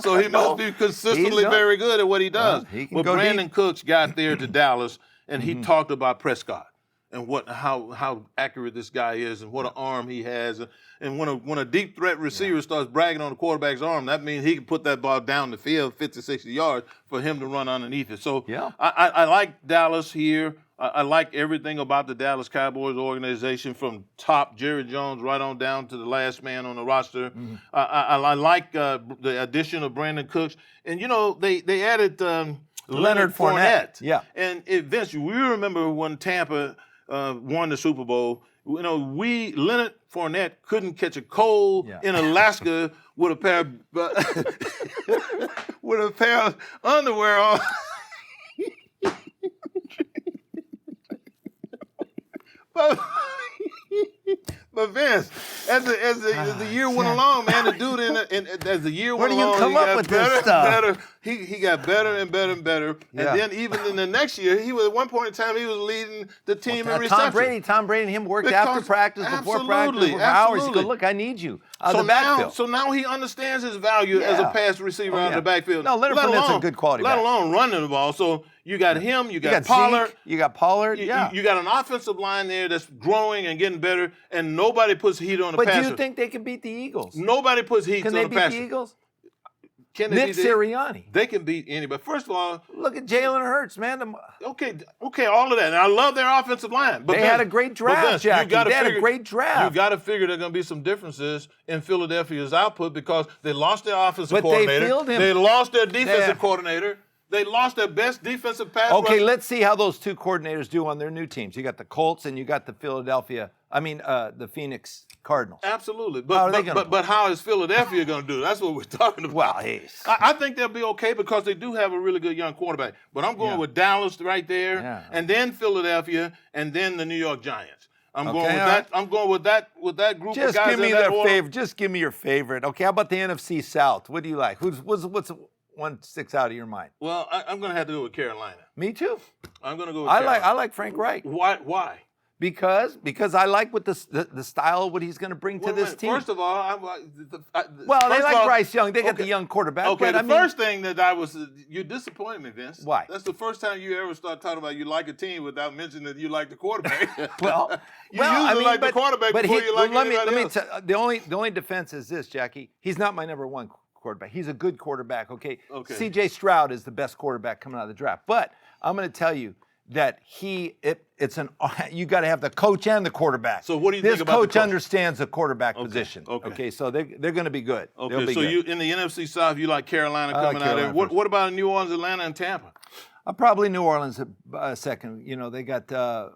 So he must be consistently very good at what he does. But Brandon Cooks got there to Dallas and he talked about Prescott and how accurate this guy is and what an arm he has. And when a deep threat receiver starts bragging on the quarterback's arm, that means he can put that ball down the field 50, 60 yards for him to run underneath it. So I like Dallas here. I like everything about the Dallas Cowboys organization from top Jerry Jones right on down to the last man on the roster. I like the addition of Brandon Cooks. And, they added Leonard Fournette. Yeah. And Vince, we remember when Tampa won the Super Bowl, Leonard Fournette couldn't catch a cold in Alaska with a pair of underwear on. But Vince, as the year went along, man, the dude as the year went along, he got better. He got better and better and better. And then even in the next year, at one point in time, he was leading the team in reception. Tom Brady and him worked after practice, before practice, for hours. He goes, look, I need you out of the backfield. So now he understands his value as a pass receiver out of the backfield. No, Leonard Fournette's a good quality back. Let alone running the ball. So you got him, you got Pollard. Zeke, you got Pollard, You got an offensive line there that's growing and getting better, and nobody puts heat on the passer. But do you think they can beat the Eagles? Nobody puts heat on the passer. Can they beat the Eagles? Nick Sirianni. They can beat anybody. First of all, look at Jalen Hurts, man. Okay, all of that. And I love their offensive line. But they had a great draft, Jackie. They had a great draft. You got to figure there are going to be some differences in Philadelphia's output because they lost their offensive coordinator. They lost their defensive coordinator. They lost their best defensive pass rusher. Okay, let's see how those two coordinators do on their new teams. You got the Colts and you got the the Phoenix Cardinals. Absolutely. But how is Philadelphia going to do? That's what we're talking about. Well, I think they'll be okay because they do have a really good young quarterback. But I'm going with Dallas right there, and then Philadelphia, and then the New York Giants. I'm going with that. I'm going with that group of guys. Just give me your favorite. Okay, how about the NFC South? What do you like? What's one sticks out of your mind? Well, I'm going to have to go with Carolina. Me too. I'm going to go with Carolina. I like Frank Reich. Why? Because I like what the style of what he's going to bring to this team. First of all, they like Bryce Young. They got the young quarterback. Okay, first thing that you disappointed me, Vince. Why? That's the first time you ever start talking about you like a team without mentioning that you like the quarterback. The quarterback before you like anybody else. The only defense is this, Jackie. He's not my number one quarterback. He's a good quarterback. Okay. C.J. Stroud is the best quarterback coming out of the draft. But I'm going to tell you that you got to have the coach and the quarterback. So what do you think about this coach? Understands the quarterback position. Okay. So they're going to be good. Okay. So you in the NFC South, you like Carolina coming out there. What about New Orleans, Atlanta, and Tampa? Probably New Orleans second. They got the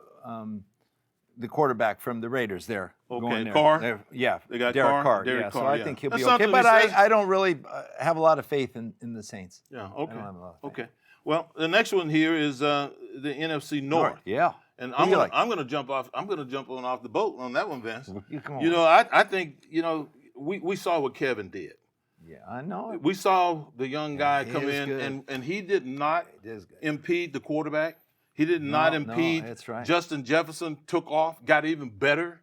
quarterback from the Raiders there. Okay, Carr? They got Derek Carr. So I think he'll be okay. But I don't really have a lot of faith in the Saints. Yeah, okay. Okay. Well, the next one here is the NFC North. Yeah. And I'm going to jump off. I'm going to jump off the boat on that one, Vince. Come on. I think we saw what Kevin did. Yeah, I know. We saw the young guy come in, and he did not impede the quarterback. He did not impede. That's right. Justin Jefferson took off, got even better.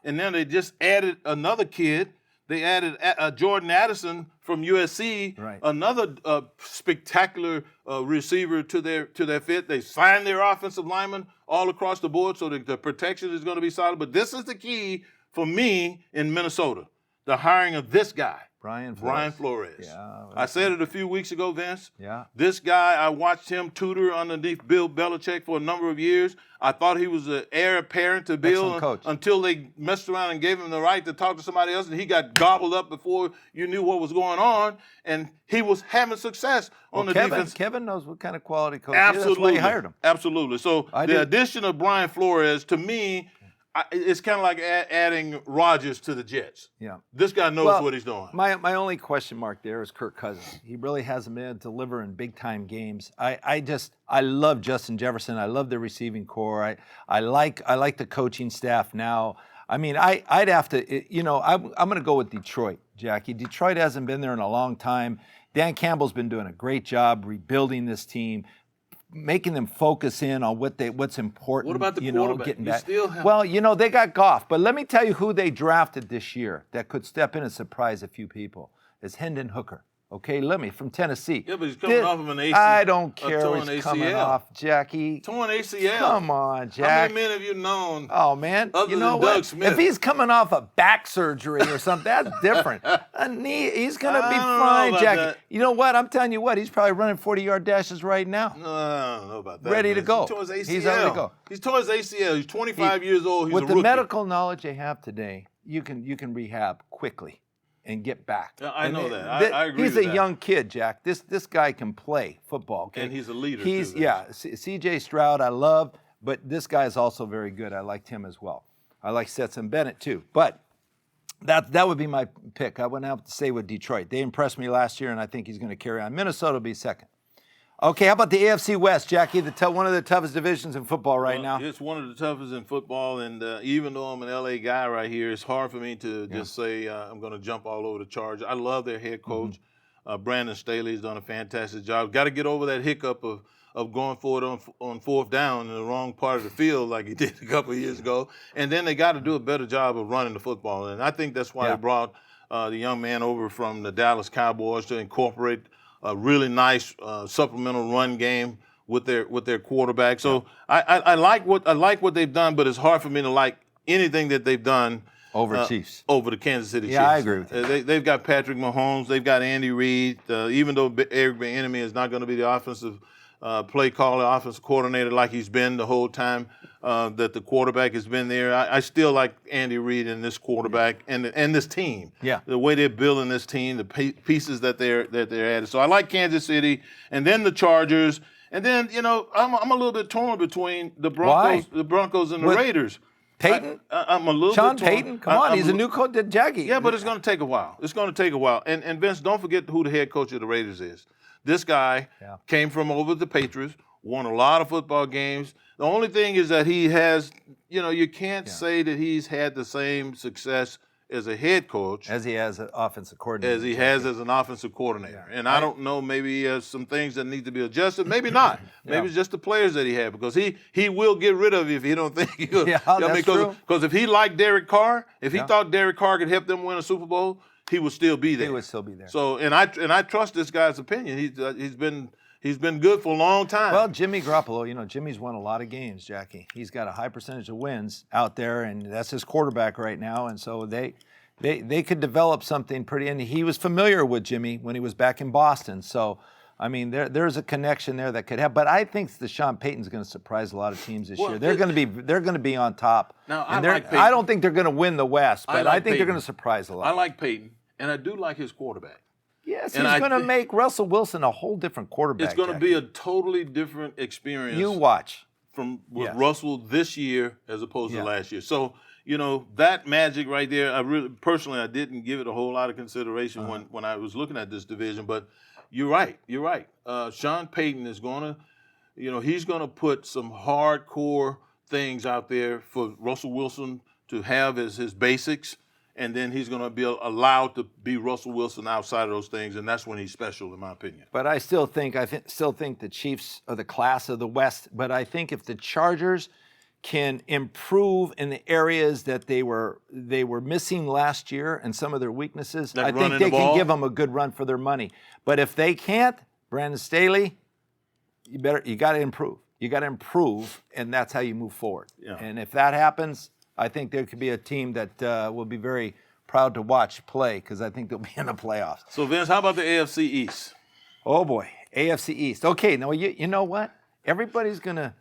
And then they just added another kid. They added Jordan Addison from USC, another spectacular receiver to their fit. They signed their offensive linemen all across the board, so the protection is going to be solid. But this is the key for me in Minnesota. the hiring of this guy, Brian Flores. Yeah, I said it a few weeks ago, Vince. Yeah. This guy, I watched him tutor underneath Bill Belichick for a number of years. I thought he was an heir apparent to Bill until they messed around and gave him the right to talk to somebody else, and he got gobbled up before you knew what was going on, and he was having success on the defense. Kevin knows what kind of quality coach Absolutely. That's why he hired him. Absolutely. So the addition of Brian Flores, to me, it's kind of like adding Rodgers to the Jets. Yeah. This guy knows what he's doing. My only question mark there is Kirk Cousins. He really hasn't been able to deliver in big-time games. I love Justin Jefferson. I love the receiving core. I like the coaching staff now. I mean, I'd have to, I'm going to go with Detroit, Jackie. Detroit hasn't been there in a long time. Dan Campbell's been doing a great job rebuilding this team, making them focus in on what's important. What about the quarterback? Getting back. Well, they got Goff, but let me tell you who they drafted this year that could step in and surprise a few people. Is Hendon Hooker. Okay, from Tennessee. Yeah, but he's coming off of an ACL. I don't care. He's coming off, Jackie. Torn ACL. Come on, Jack. How many men have you known? Oh man, other you know than Doug what? Smith? If he's coming off a back surgery or something, that's different. A knee, he's gonna be fine, Jackie. That. You know what? I'm telling you what. He's probably running 40-yard dashes right now. No, I don't know about that. Ready to go. He tore his ACL. He's ready to go. He's tore his ACL. He's 25 years old. He's with a the rookie. medical knowledge they have today, you can rehab quickly and get back. Yeah, I know that. I agree He's with a that. young kid, Jack. This guy can play football. Okay? And he's a leader. C.J. Stroud I love, but this guy is also very good. I liked him as well. I like Stetson Bennett too. But that would be my pick. I wouldn't have to say with Detroit. They impressed me last year, and I think he's going to carry on. Minnesota will be second. Okay, how about the AFC West, Jackie? One of the toughest divisions in football right now. It's one of the toughest in football, and even though I'm an LA guy right here, it's hard for me to just say I'm going to jump all over the Chargers. I love their head coach. Brandon Staley's done a fantastic job. Got to get over that hiccup of going forward on fourth down in the wrong part of the field like he did a couple of years ago. And then they got to do a better job of running the football. And I think that's why they brought the young man over from the Dallas Cowboys to incorporate a really nice supplemental run game with their quarterback. So I like what they've done, but it's hard for me to like anything that they've done over Chiefs, over the Kansas City Chiefs. Yeah, I agree with you. They've got Patrick Mahomes, they've got Andy Reid. Even though Eric Bieniemy is not going to be the offensive play caller, offensive coordinator like he's been the whole time that the quarterback has been there, I still like Andy Reid and this quarterback and this team. Yeah, the way they're building this team, the pieces that they're adding. So I like Kansas City, and then the Chargers, and then I'm a little bit torn between the Broncos and the Raiders. Peyton? I'm a little Sean bit torn. Payton? Come on, he's a new coach to Jackie. Yeah, but it's going to take a while. And Vince, don't forget who the head coach of the Raiders is. This guy came from over the Patriots, won a lot of football games. The only thing is that he has, you can't say that he's had the same success as a head coach as he has an offensive coordinator. As he has as an offensive coordinator. Yeah. And I don't know, maybe he has some things that need to be adjusted. Maybe not. Maybe it's just the players that he had, because he will get rid of you if he don't think he'll. That's true. Because if he liked Derek Carr, if he thought Derek Carr could help them win a Super Bowl, he would still be there. He would still be there. So, and I trust this guy's opinion. He's been good for a long time. Well, Jimmy Garoppolo, Jimmy's won a lot of games, Jackie. He's got a high percentage of wins out there, and that's his quarterback right now. And so they could develop something pretty. And he was familiar with Jimmy when he was back in Boston. So, I mean, there's a connection there that could have. But I think the Sean Payton's going to surprise a lot of teams this year. They're going to be on top. Now, I don't think they're going to win the West, but I think they're going to surprise a lot. I like Payton, and I do like his quarterback. Yes, he's going to make Russell Wilson a whole different quarterback. It's going to be a totally different experience. You watch. With Russell this year as opposed to last year. So, that magic right there, I didn't give it a whole lot of consideration when I was looking at this division. But you're right. Sean Payton is going to, he's going to put some hardcore things out there for Russell Wilson to have as his basics. And then he's going to be allowed to be Russell Wilson outside of those things, and that's when he's special, in my opinion. But I still think the Chiefs are the class of the West. But I think if the Chargers can improve in the areas that they were missing last year and some of their weaknesses, I think they can give them a good run for their money. But if they can't, Brandon Staley, you got to improve. You got to improve, and that's how you move forward. Yeah. And if that happens, I think there could be a team that will be very proud to watch play because I think they'll be in the playoffs. So, Vince, how about the AFC East? Oh, boy. AFC East. Okay, now, you know what? Everybody's going to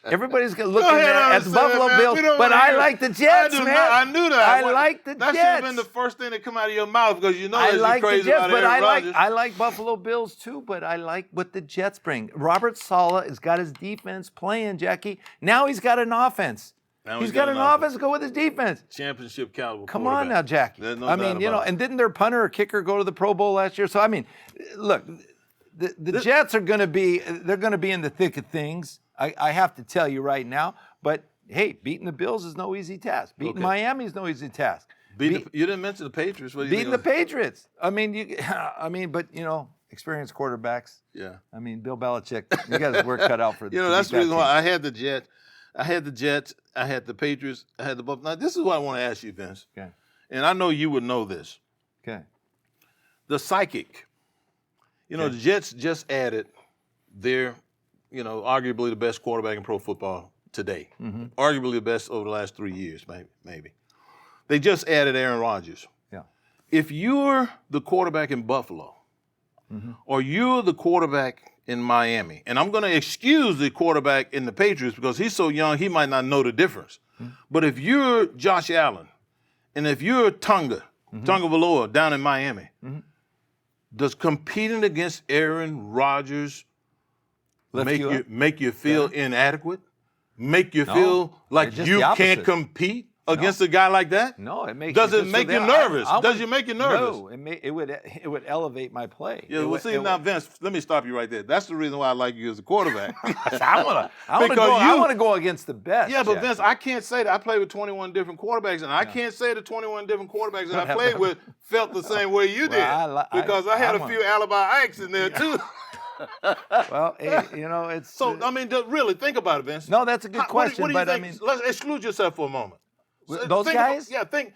everybody's going to look at the Buffalo Bills, but I like the Jets, man. I knew that. I like the Jets. That should have been the first thing that come out of your mouth because you know I that like you're crazy the Jets, about but Aaron Rodgers. I like Buffalo Bills too, but I like what the Jets bring. Robert Saleh has got his defense playing, Jackie. Now he's got an offense. He's got an offense to go with his defense. Championship caliber. Come on now, Jackie. I mean, and didn't their punter or kicker go to the Pro Bowl last year? So I mean, look, the Jets are going to be in the thick of things. I have to tell you right now. But hey, beating the Bills is no easy task. Beating Miami is no easy task. You didn't mention the Patriots. Beating the Patriots. I mean, but experienced quarterbacks. Yeah. I mean, Bill Belichick. You guys work cut out for. That's the reason why I had the Jets. I had the Patriots. I had the Buffalo. Now, this is what I want to ask you, Vince. Okay. And I know you would know this. Okay. The psychic. The Jets just added their, arguably the best quarterback in pro football today. Mm-hmm. Arguably the best over the last 3 years, maybe. They just added Aaron Rodgers. Yeah. If you're the quarterback in Buffalo, or you're the quarterback in Miami, and I'm going to excuse the quarterback in the Patriots because he's so young he might not know the difference. Mm-hmm. But if you're Josh Allen, and if you're Tonga Valoa down in Miami, does competing against Aaron Rodgers make you feel inadequate? Make you feel like you can't compete against a guy like that? No, it makes. Does it make you nervous? Does it make you nervous? No, it would elevate my play. Yeah, now, Vince, let me stop you right there. That's the reason why I like you as a quarterback. I want to go against the best. Yeah, but Vince, I can't say that I played with 21 different quarterbacks, and I can't say the 21 different quarterbacks that I played with felt the same way you did because I had a few alibi Ike's in there too. Well, it's so. I mean, really think about it, Vince. No, that's a good question. What do you think? I mean, let's exclude yourself for a moment. Those guys? Think.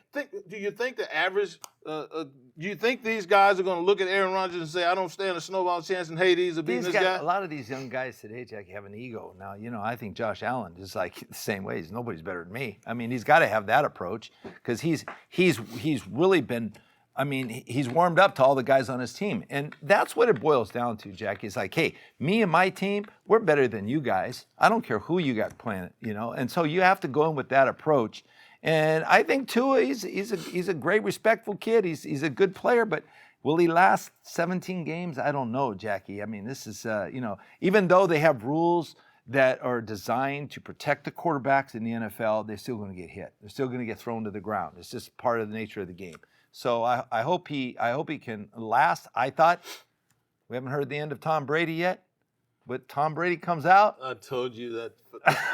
Do you think the average? Do you think these guys are going to look at Aaron Rodgers and say, "I don't stand a snowball chance in Hades of beating this guy"? A lot of these young guys today, Jackie, have an ego. Now, I think Josh Allen is like the same way. Nobody's better than me. I mean, he's got to have that approach because he's really been. I mean, he's warmed up to all the guys on his team. And that's what it boils down to, Jackie. It's like, hey, me and my team, we're better than you guys. I don't care who you got playing, And so you have to go in with that approach. And I think Tua, he's a great, respectful kid. He's a good player, but will he last 17 games? I don't know, Jackie. I mean, this is, even though they have rules that are designed to protect the quarterbacks in the NFL, they're still going to get hit. They're still going to get thrown to the ground. It's just part of the nature of the game. So I hope he can last. I thought we haven't heard the end of Tom Brady yet, but Tom Brady comes out. I told you that.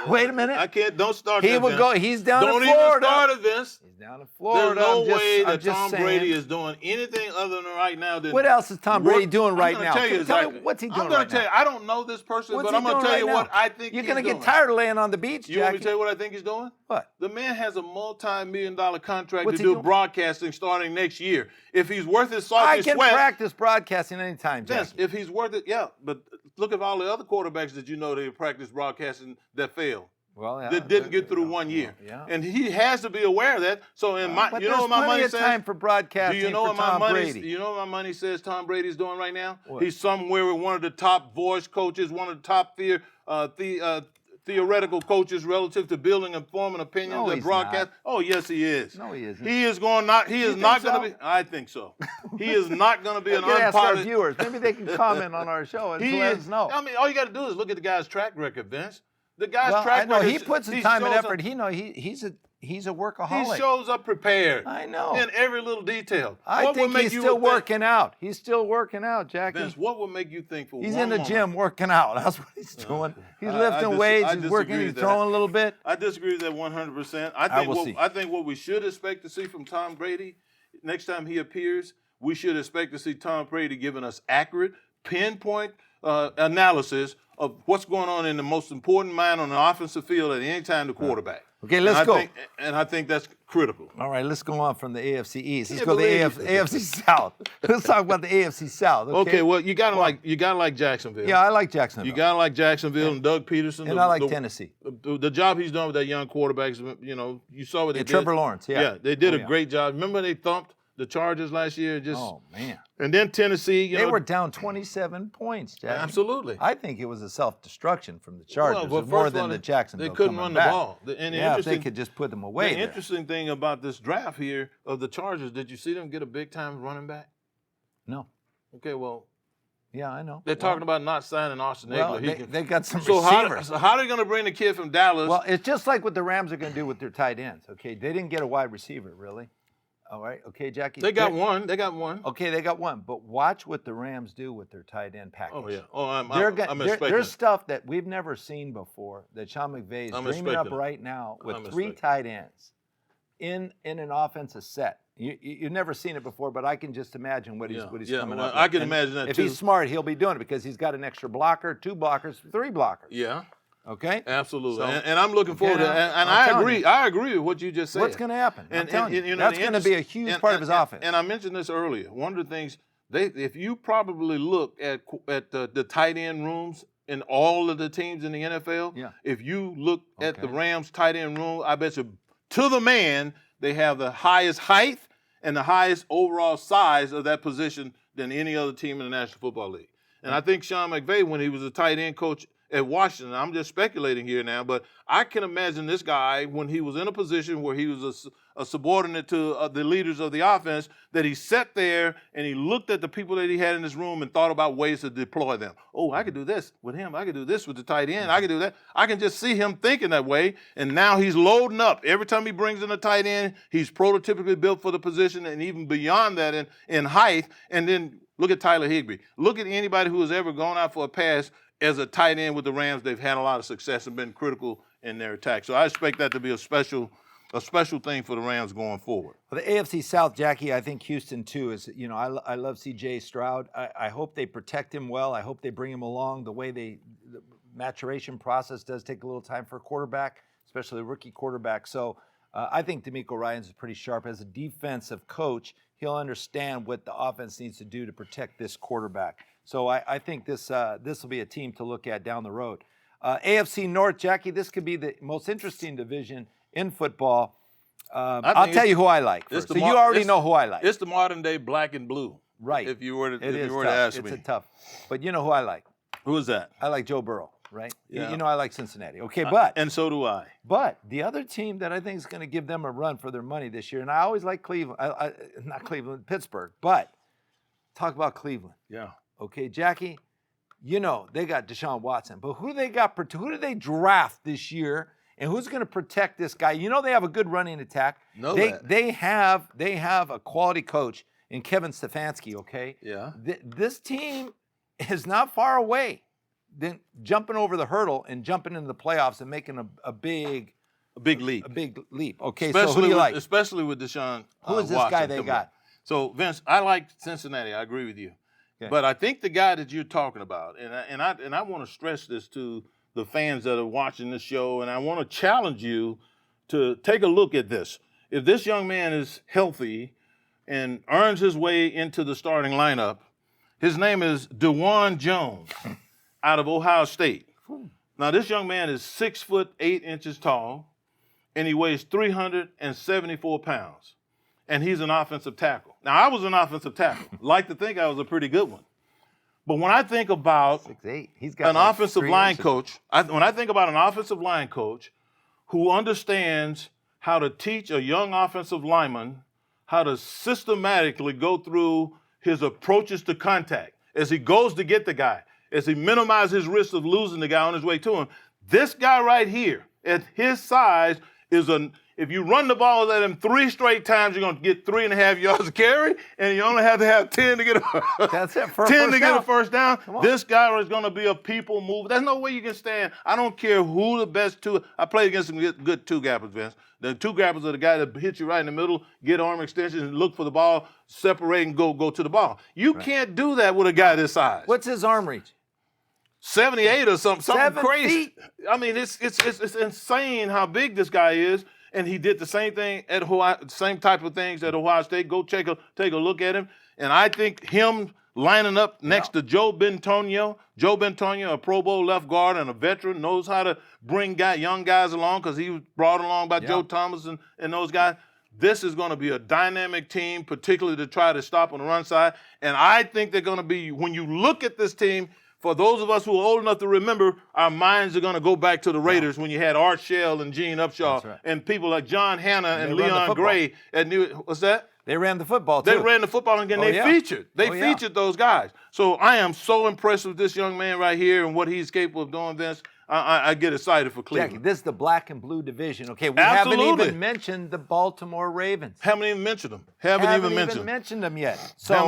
Wait a minute. I can't. Don't start. He will go. He's down in Florida. Don't even start it, Vince. He's down in Florida. There's no way that Tom Brady is doing anything other than right now. What else is Tom Brady doing right now? Tell me, what's he doing right now? I'm going to tell you. I don't know this person, but I'm going to tell you what I think. You're going to get tired of laying on the beach, Jackie. You want me to tell you what I think he's doing? What? The man has a multi-million-dollar contract to do broadcasting starting next year. If he's worth his salt, I can practice broadcasting anytime, Jackie. Yes, if he's worth it, yeah. But look at all the other quarterbacks that they practice broadcasting that failed. Well, yeah, that didn't get through 1 year. Yeah. And he has to be aware of that. So what my money says? Time for broadcasting. Do you know for what my Tom money? Brady? You know what my money says Tom Brady's doing right now? What? He's somewhere with one of the top voice coaches, one of the top theoretical coaches relative to building and forming opinions and broadcast. Not. Oh, yes, he is. No, he isn't. He is not going to be. I think so. He is not going to be an unpopular. Ask our viewers. Maybe they can comment on our show and let us know. I mean, all you got to do is look at the guy's track record, Vince. The guy's track record. I know he puts in time and effort. He's a workaholic. He shows up prepared. I know. In every little detail. I think he's still working out. He's still working out, Jackie. Vince, what would make you think he's in the gym working out? That's what he's doing. He's lifting weights. He's working. He's throwing a little bit. I disagree with that 100%. I think what we should expect to see from Tom Brady next time he appears, we should expect to see Tom Brady giving us accurate, pinpoint analysis of what's going on in the most important man on the offensive field at any time, the quarterback. Okay, let's go. I think that's critical. All right, let's go on from the AFC East. Let's Yeah, go to the believe AFC South. Let's talk about the AFC South. Okay, well, you gotta like Jacksonville. Yeah, I like Jacksonville. You gotta like Jacksonville and Doug Peterson. And I like Tennessee. The job he's done with that young quarterback, you know, you saw what they did. Trevor Lawrence, yeah. Yeah, they did a great job. Remember they thumped the Chargers last year? Oh, man. And then Tennessee, they were down 27 points, Jack. Absolutely. I think it was a self-destruction from the Chargers well, more than the Jacksonville. They couldn't run the ball. And if they could just put them away. The interesting thing about this draft here of the Chargers, did you see them get a big-time running back? No. Okay, well. Yeah, I know. They're talking about not signing Austin Eckler. Well, they got some receivers. How are they going to bring the kid from Dallas? Well, it's just like what the Rams are going to do with their tight ends, okay? They didn't get a wide receiver, really. All right, okay, Jackie. They got one. Okay, they got one. But watch what the Rams do with their tight end package. Oh, yeah. Oh, I'm expecting. There's stuff that we've never seen before that Sean McVay is dreaming up right now with three tight ends in an offensive set. You've never seen it before, but I can just imagine what he's coming up with. I can imagine that, if too. If he's smart, he'll be doing it because he's got an extra blocker, 2 blockers, 3 blockers. Yeah. Okay? Absolutely. So, and I'm looking forward to that. And I agree. I agree with what you just said. What's going to happen? I'm telling you, that's going to be a huge part of his offense. And I mentioned this earlier. One of the things, if you probably look at the tight end rooms in all of the teams in the NFL, if you look at the Rams tight end room, I bet you to the man, they have the highest height and the highest overall size of that position than any other team in the National Football League. And I think Sean McVay, when he was a tight end coach at Washington, I'm just speculating here now, but I can imagine this guy when he was in a position where he was a subordinate to the leaders of the offense, that he sat there and he looked at the people that he had in his room and thought about ways to deploy them. Oh, I could do this with him. I could do this with the tight end. I could do that. I can just see him thinking that way, and now he's loading up. Every time he brings in a tight end, he's prototypically built for the position and even beyond that in height. And then look at Tyler Higbee. Look at anybody who has ever gone out for a pass as a tight end with the Rams. They've had a lot of success and been critical in their attack. So I expect that to be a special thing for the Rams going forward. For the AFC South, Jackie, I think Houston too is, I love C.J. Stroud. I hope they protect him well. I hope they bring him along the way the maturation process does take a little time for a quarterback, especially a rookie quarterback. So I think DeMeco Ryans is pretty sharp. As a defensive coach, he'll understand what the offense needs to do to protect this quarterback. So I think this will be a team to look at down the road. AFC North, Jackie, this could be the most interesting division in football. I'll tell you who I like. So you already know who I like. It's the modern day black and blue. Right. If you were to ask me. It's tough. But you know who I like. Who is that? I like Joe Burrow, right? Yeah. You know I like Cincinnati. Okay, but. And so do I. But the other team that I think is going to give them a run for their money this year, and I always like Cleveland, not Cleveland, Pittsburgh, but talk about Cleveland. Yeah. Okay, Jackie, they got Deshaun Watson, but who do they draft this year, and who's going to protect this guy? They have a good running attack. They have a quality coach in Kevin Stefanski, okay? Yeah. This team is not far away than jumping over the hurdle and jumping into the playoffs and making a big leap. A big leap. Okay, so who do you like? Especially with Deshaun Who is this Watson guy they got? So, Vince, I like Cincinnati. I agree with you. Okay. But I think the guy that you're talking about, and I want to stress this to the fans that are watching this show, and I want to challenge you to take a look at this. If this young man is healthy and earns his way into the starting lineup, his name is DeJuan Jones out of Ohio State. Now, this young man is 6'8" tall, and he weighs 374 pounds. And he's an offensive tackle. Now, I was an offensive tackle. Like to think I was a pretty good one. But when I think about 6'8", he's got an offensive line coach, when I think about an offensive line coach who understands how to teach a young offensive lineman how to systematically go through his approaches to contact as he goes to get the guy, as he minimizes his risk of losing the guy on his way to him, this guy right here, at his size, if you run the ball at him 3 straight times, you're going to get 3.5 yards of carry, and you only have to have 10 to get a first down. This guy is going to be a people mover. There's no way you can stand. I don't care who the best two. I played against some good two-gappers, Vince. The two-gappers are the guy that hits you right in the middle, get arm extensions, and look for the ball, separate, and go to the ball. You can't do that with a guy this size. What's his arm reach? 78 or something 7 crazy. feet? I mean, it's insane how big this guy is. And he did the same thing at Hawaii, same type of things at Ohio State. Go take a look at him. And I think him lining up next to Joe Bentonio, a Pro Bowl left guard and a veteran, knows how to bring young guys along because he was brought along by Joe Thomas and those guys. This is going to be a dynamic team, particularly to try to stop on the run side. And I think they're going to be, when you look at this team, for those of us who are old enough to remember, our minds are going to go back to the Raiders when you had Art Shell and Gene Upshaw and people like John Hanna and Leon Gray at what's that? They ran the football, too. They ran the football, and again, they featured those guys. So I am so impressed with this young man right here and what he's capable of doing, Vince. I get excited for Cleveland. Jackie, this is the black and blue division. Okay, we haven't even mentioned the Baltimore Ravens. Haven't even mentioned them. Haven't even mentioned them yet. So,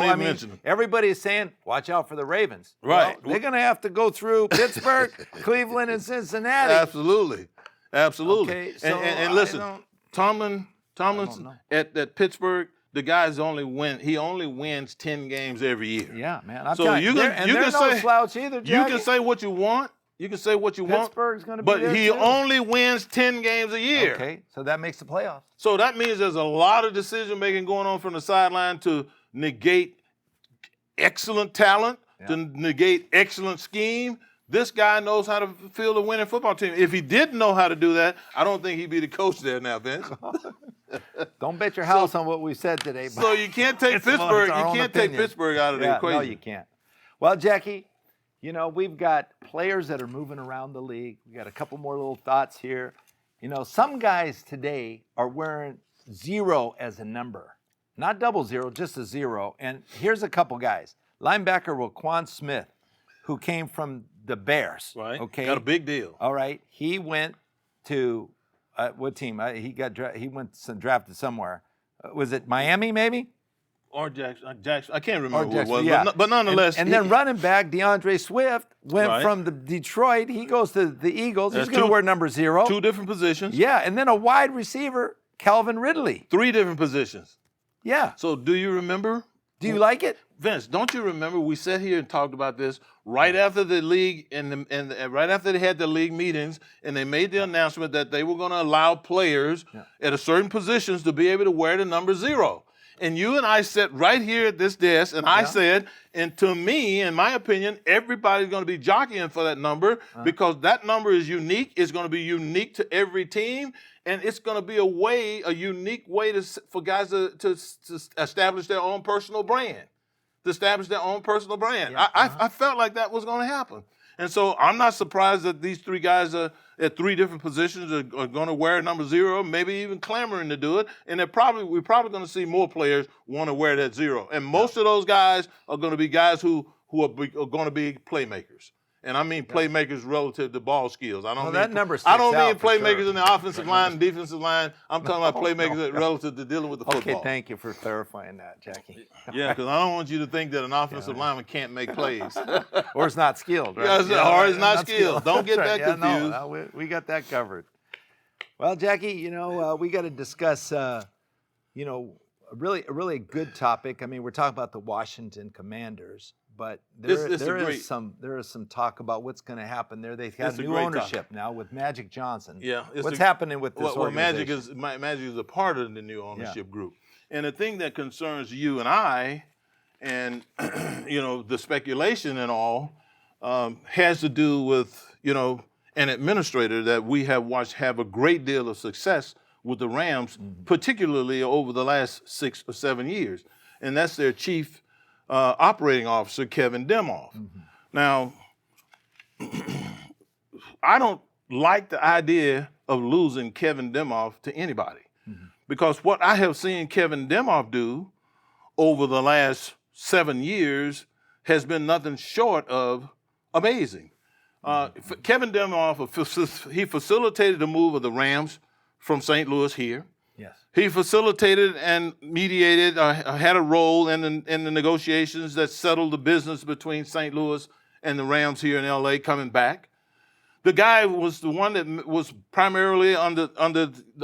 everybody is saying, watch out for the Ravens. Right. Well, they're going to have to go through Pittsburgh, Cleveland, and Cincinnati. Absolutely. Okay, so and listen, Tomlinson at Pittsburgh, the guy's only wins 10 games every year. Yeah, man. So you can no slouch either, Jackie. You can say what you want. You can say what you want. Pittsburgh's going to be there, but he only wins 10 games a year. Okay, so that makes the playoffs. So that means there's a lot of decision making going on from the sideline to negate excellent talent, to negate excellent scheme. This guy knows how to field a winning football team. If he didn't know how to do that, I don't think he'd be the coach there now, Vince. Don't bet your house on what we said today. So you can't take Pittsburgh. You can't take Pittsburgh out of the equation. No, you can't. Well, Jackie, you know, we've got players that are moving around the league. We got a couple more little thoughts here. You know, some guys today are wearing 0 as a number. Not 00, just a 0. And here's a couple guys. Linebacker Roquan Smith, who came from the Bears. Right. Okay. Got a big deal. All right. He went to what team? He went drafted somewhere. Was it Miami maybe? Or Jackson. I can't remember who it was. Yeah. But nonetheless. And then running back DeAndre Swift went from the Detroit. He goes to the Eagles. He's going to wear number 0. 2 different positions. Yeah. And then a wide receiver, Calvin Ridley. 3 different positions. Yeah. So do you remember? Do you like it? Vince, don't you remember we sat here and talked about this right after the league and right after they had the league meetings and they made the announcement that they were going to allow players at a certain positions to be able to wear the number 0. And you and I sat right here at this desk and I said, and to me, in my opinion, everybody's going to be jockeying for that number because that number is unique. It's going to be unique to every team. And it's going to be a unique way for guys to establish their own personal brand. Yeah. I felt like that was going to happen. And so I'm not surprised that these 3 guys are at 3 different positions are going to wear number 0, maybe even clamoring to do it. And we're probably going to see more players want to wear that 0. And most of those guys are going to be guys who are going to be playmakers. And I mean playmakers relative to ball skills. I don't mean playmakers in the offensive line and defensive line. I'm talking about playmakers relative to dealing with the football. Okay, thank you for clarifying that, Jackie. Yeah, because I don't want you to think that an offensive lineman can't make plays. Or is not skilled, right? Or is not skilled. Don't get that confused. No, we got that covered. Well, Jackie, you know, we got to discuss, you know, a really good topic. I mean, we're talking about the Washington Commanders. But there is some talk about what's going to happen there. They've got new ownership now with Magic Johnson. Yeah, what's happening with this organization? Magic is a part of the new ownership group. And the thing that concerns you and I, and you know, the speculation and all, has to do with, you know, an administrator that we have watched have a great deal of success with the Rams, particularly over the last 6 or 7 years, and that's their chief operating officer, Kevin Demoff. Now, I don't like the idea of losing Kevin Demoff to anybody because what I have seen Kevin Demoff do over the last 7 years has been nothing short of amazing. Kevin Demoff, he facilitated the move of the Rams from St. Louis here. Yes. He facilitated and mediated, had a role in the negotiations that settled the business between St. Louis and the Rams here in L.A. coming back. The guy was the one that was primarily under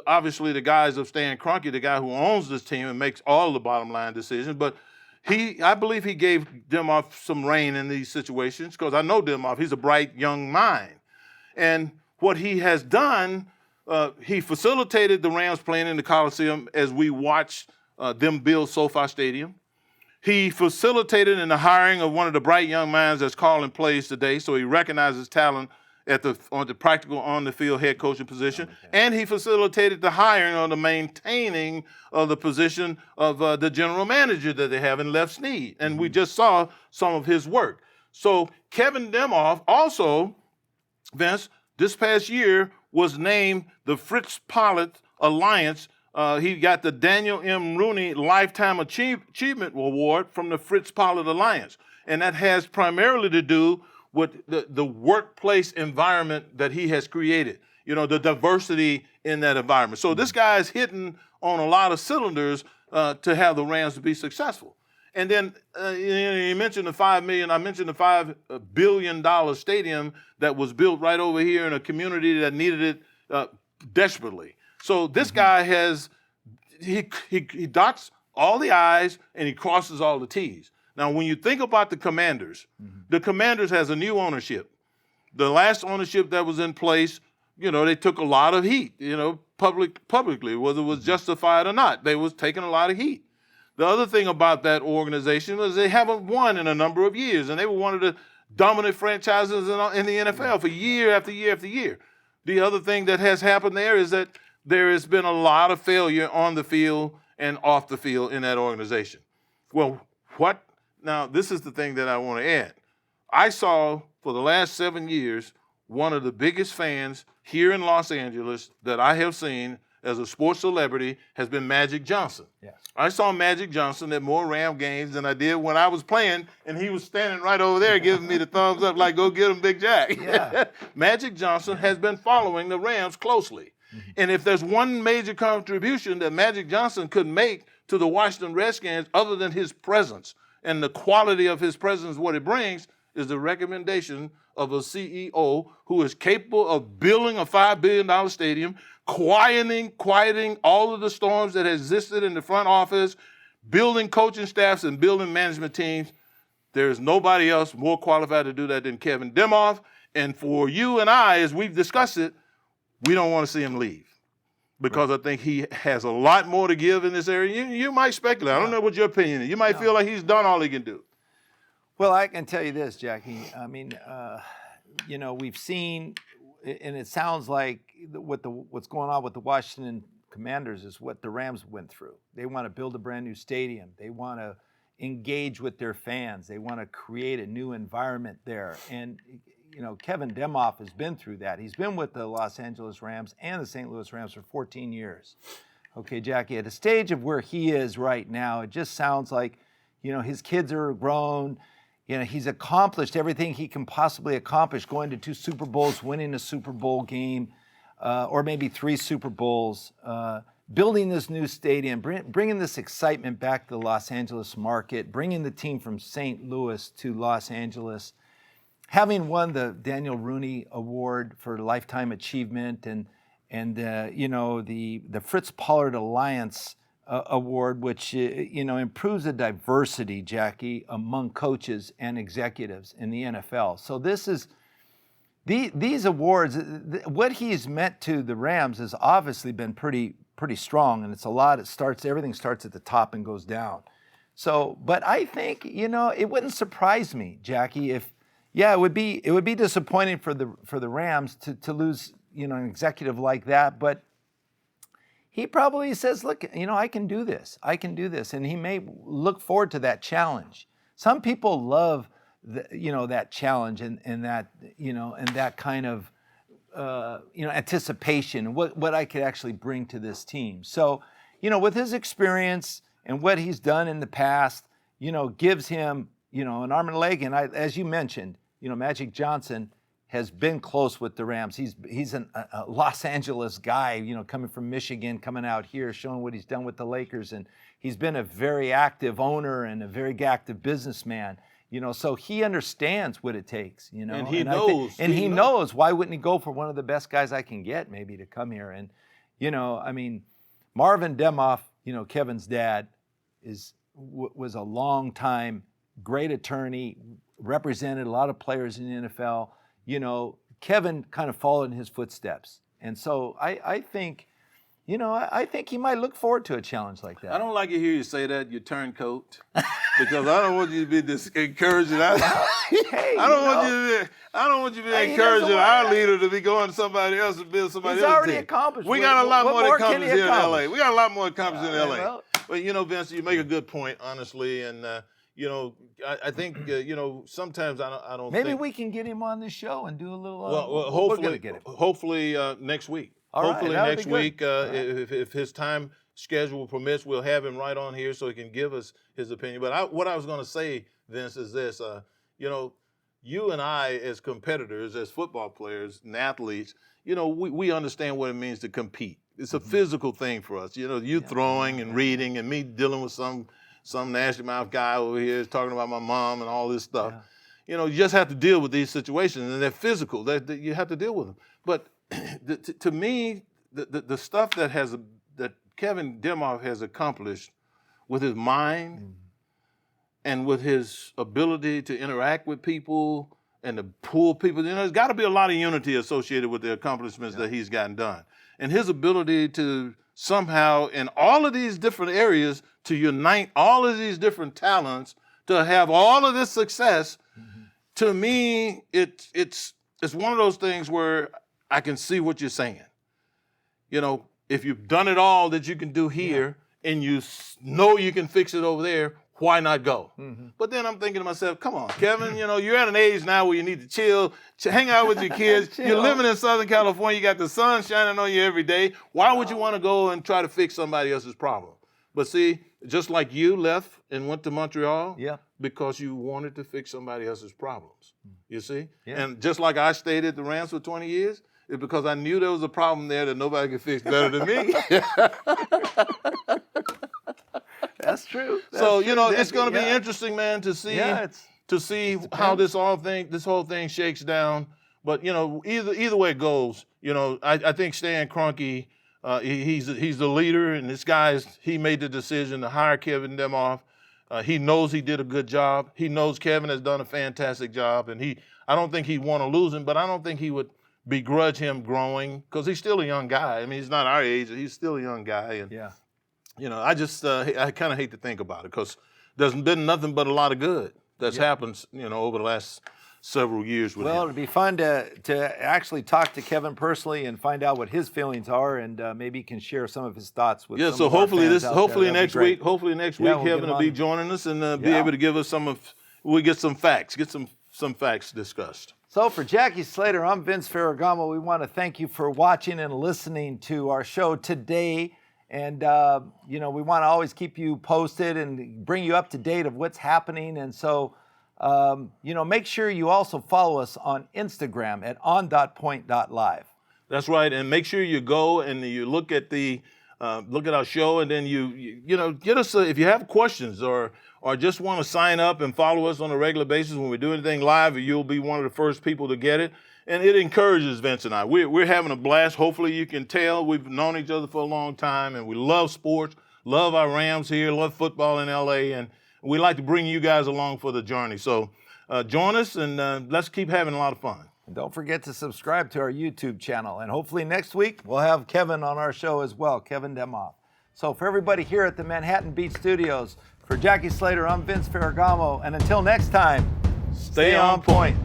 obviously the guise of Stan Kroenke, the guy who owns this team and makes all the bottom line decisions. But I believe he gave Demoff some rein in these situations because I know Demoff. He's a bright young mind. And what he has done he facilitated the Rams playing in the Coliseum as we watched them build SoFi Stadium. He facilitated in the hiring of one of the bright young minds that's calling plays today, so he recognizes talent on the practical on-the-field head coaching position, and he facilitated the hiring or the maintaining of the position of the general manager that they have in Left Snead, and we just saw some of his work. So Kevin Demoff also, Vince, this past year was named the Fritz Pollard Alliance. He got the Daniel M. Rooney Lifetime Achievement Award from the Fritz Pollard Alliance. And that has primarily to do with the workplace environment that he has created, the diversity in that environment. So this guy is hitting on a lot of cylinders to have the Rams to be successful. And then you mentioned the $5 million. I mentioned the $5 billion stadium that was built right over here in a community that needed it desperately. So this guy he dots all the I's and he crosses all the T's. Now, when you think about the Commanders, the Commanders has a new ownership. The last ownership that was in place, they took a lot of heat, publicly, whether it was justified or not. They was taking a lot of heat. The other thing about that organization is they haven't won in a number of years, and they were one of the dominant franchises in the NFL for year after year after year. The other thing that has happened there is that there has been a lot of failure on the field and off the field in that organization. Well, now this is the thing that I want to add. I saw for the last 7 years one of the biggest fans here in Los Angeles that I have seen as a sports celebrity has been Magic Johnson. Yes. I saw Magic Johnson at more Ram games than I did when I was playing, and he was standing right over there giving me the thumbs up like, go get him, Big Jack. Yeah. Magic Johnson has been following the Rams closely. Mm-hmm. And if there's one major contribution that Magic Johnson could make to the Washington Redskins other than his presence and the quality of his presence, what it brings, is the recommendation of a CEO who is capable of building a $5 billion stadium, quieting all of the storms that existed in the front office, building coaching staffs and building management teams. There's nobody else more qualified to do that than Kevin Demoff. And for you and I, as we've discussed it, we don't want to see him leave because I think he has a lot more to give in this area. You might speculate. I don't know what your opinion is. You might feel like he's done all he can do. Well, I can tell you this, Jackie. I mean, we've seen, and it sounds like what's going on with the Washington Commanders is what the Rams went through. They want to build a brand new stadium. They want to engage with their fans. They want to create a new environment there. And, Kevin Demoff has been through that. He's been with the Los Angeles Rams and the St. Louis Rams for 14 years. Okay, Jackie, at the stage of where he is right now, it just sounds like, his kids are grown. He's accomplished everything he can possibly accomplish, going to 2 Super Bowls, winning a Super Bowl game, or maybe 3 Super Bowls, building this new stadium, bringing this excitement back to the Los Angeles market, bringing the team from St. Louis to Los Angeles, having won the Daniel Rooney Award for Lifetime Achievement and the Fritz Pollard Alliance Award, which improves the diversity, Jackie, among coaches and executives in the NFL. So this is these awards. What he's meant to the Rams has obviously been pretty strong, and it's a lot. Everything starts at the top and goes down. So, but I think it wouldn't surprise me, Jackie, if it would be disappointing for the Rams to lose an executive like that, but he probably says, look, I can do this. And he may look forward to that challenge. Some people love that challenge and that, and that kind of, anticipation, what I could actually bring to this team. So, with his experience and what he's done in the past, gives him, an arm and a leg. And as you mentioned, Magic Johnson has been close with the Rams. He's a Los Angeles guy, coming from Michigan, coming out here, showing what he's done with the Lakers. And he's been a very active owner and a very active businessman, so he understands what it takes, And he knows. He knows. Why wouldn't he go for one of the best guys I can get maybe to come here? And, Marvin Demoff, Kevin's dad, was a long time great attorney, represented a lot of players in the NFL. Kevin kind of followed in his footsteps. And so I think, I think he might look forward to a challenge like that. I don't like to hear you say that, you turncoat, because I don't want you to be encouraging. I don't want you to be encouraging our leader to be going to somebody else and build somebody else's team. He's already accomplished. We got a lot more to accomplish here in LA. We got a lot more to accomplish in LA. Well, But Vince, you make a good point, honestly, and I think sometimes I don't. Maybe think, we can get him on the show and do a little. Well, we're gonna get him. hopefully next week. Hopefully next week, if his time schedule permits, we'll have him right on here so he can give us his opinion. But what I was going to say, Vince, is this: you and I, as competitors, as football players and athletes, we understand what it means to compete. It's a physical thing for us. You throwing and reading, and me dealing with some nasty mouth guy over here talking about my mom and all this stuff. Yeah. You just have to deal with these situations, and they're physical. You have to deal with them. But to me, the stuff that Kevin Demoff has accomplished with his mind and with his ability to interact with people and to pull people, there's got to be a lot of unity associated with the accomplishments that he's gotten done. And his ability to somehow, in all of these different areas, to unite all of these different talents, to have all of this success, to me, it's one of those things where I can see what you're saying. If you've done it all that you can do here and you know you can fix it over there, why not go? But then I'm thinking to myself, come on, Kevin, you're at an age now where you need to chill, hang out with your kids. You're living in Southern California. You got the sun shining on you every day. Why would you want to go and try to fix somebody else's problem? But see, just like you left and went to Montreal, because you wanted to fix somebody else's problems, you see? Yeah. And just like I stayed at the Rams for 20 years, it's because I knew there was a problem there that nobody could fix better than me. That's true. So it's going to be interesting, man, to see how this whole thing shakes down. But either way it goes, I think Stan Kroenke, he's the leader, and this he made the decision to hire Kevin Demoff. He knows he did a good job. He knows Kevin has done a fantastic job, and I don't think he'd want to lose him, but I don't think he would begrudge him growing, because he's still a young guy. I mean, he's not our age. He's still a young guy. And, I just, I kind of hate to think about it, because there's been nothing but a lot of good that's happened, over the last several years with him. Well, it'd be fun to actually talk to Kevin personally and find out what his feelings are, and maybe he can share some of his thoughts with so hopefully next week, Kevin will be joining us and be able to give us we'll get some facts, some facts discussed. So for Jackie Slater, I'm Vince Ferragamo. We want to thank you for watching and listening to our show today. And, we want to always keep you posted and bring you up to date of what's happening. And so, make sure you also follow us on Instagram at on.point.live. That's right. And make sure you go and you look at our show, and then you get us, if you have questions or just want to sign up and follow us on a regular basis when we do anything live, you'll be one of the first people to get it. And it encourages Vince and I. We're having a blast. Hopefully you can tell we've known each other for a long time, and we love sports, love our Rams here, love football in LA, and we like to bring you guys along for the journey. So join us, and let's keep having a lot of fun. And don't forget to subscribe to our YouTube channel. And hopefully next week we'll have Kevin on our show as well, Kevin Demoff. So for everybody here at the Manhattan Beach Studios, for Jackie Slater, I'm Vince Ferragamo. And until next time, stay on point.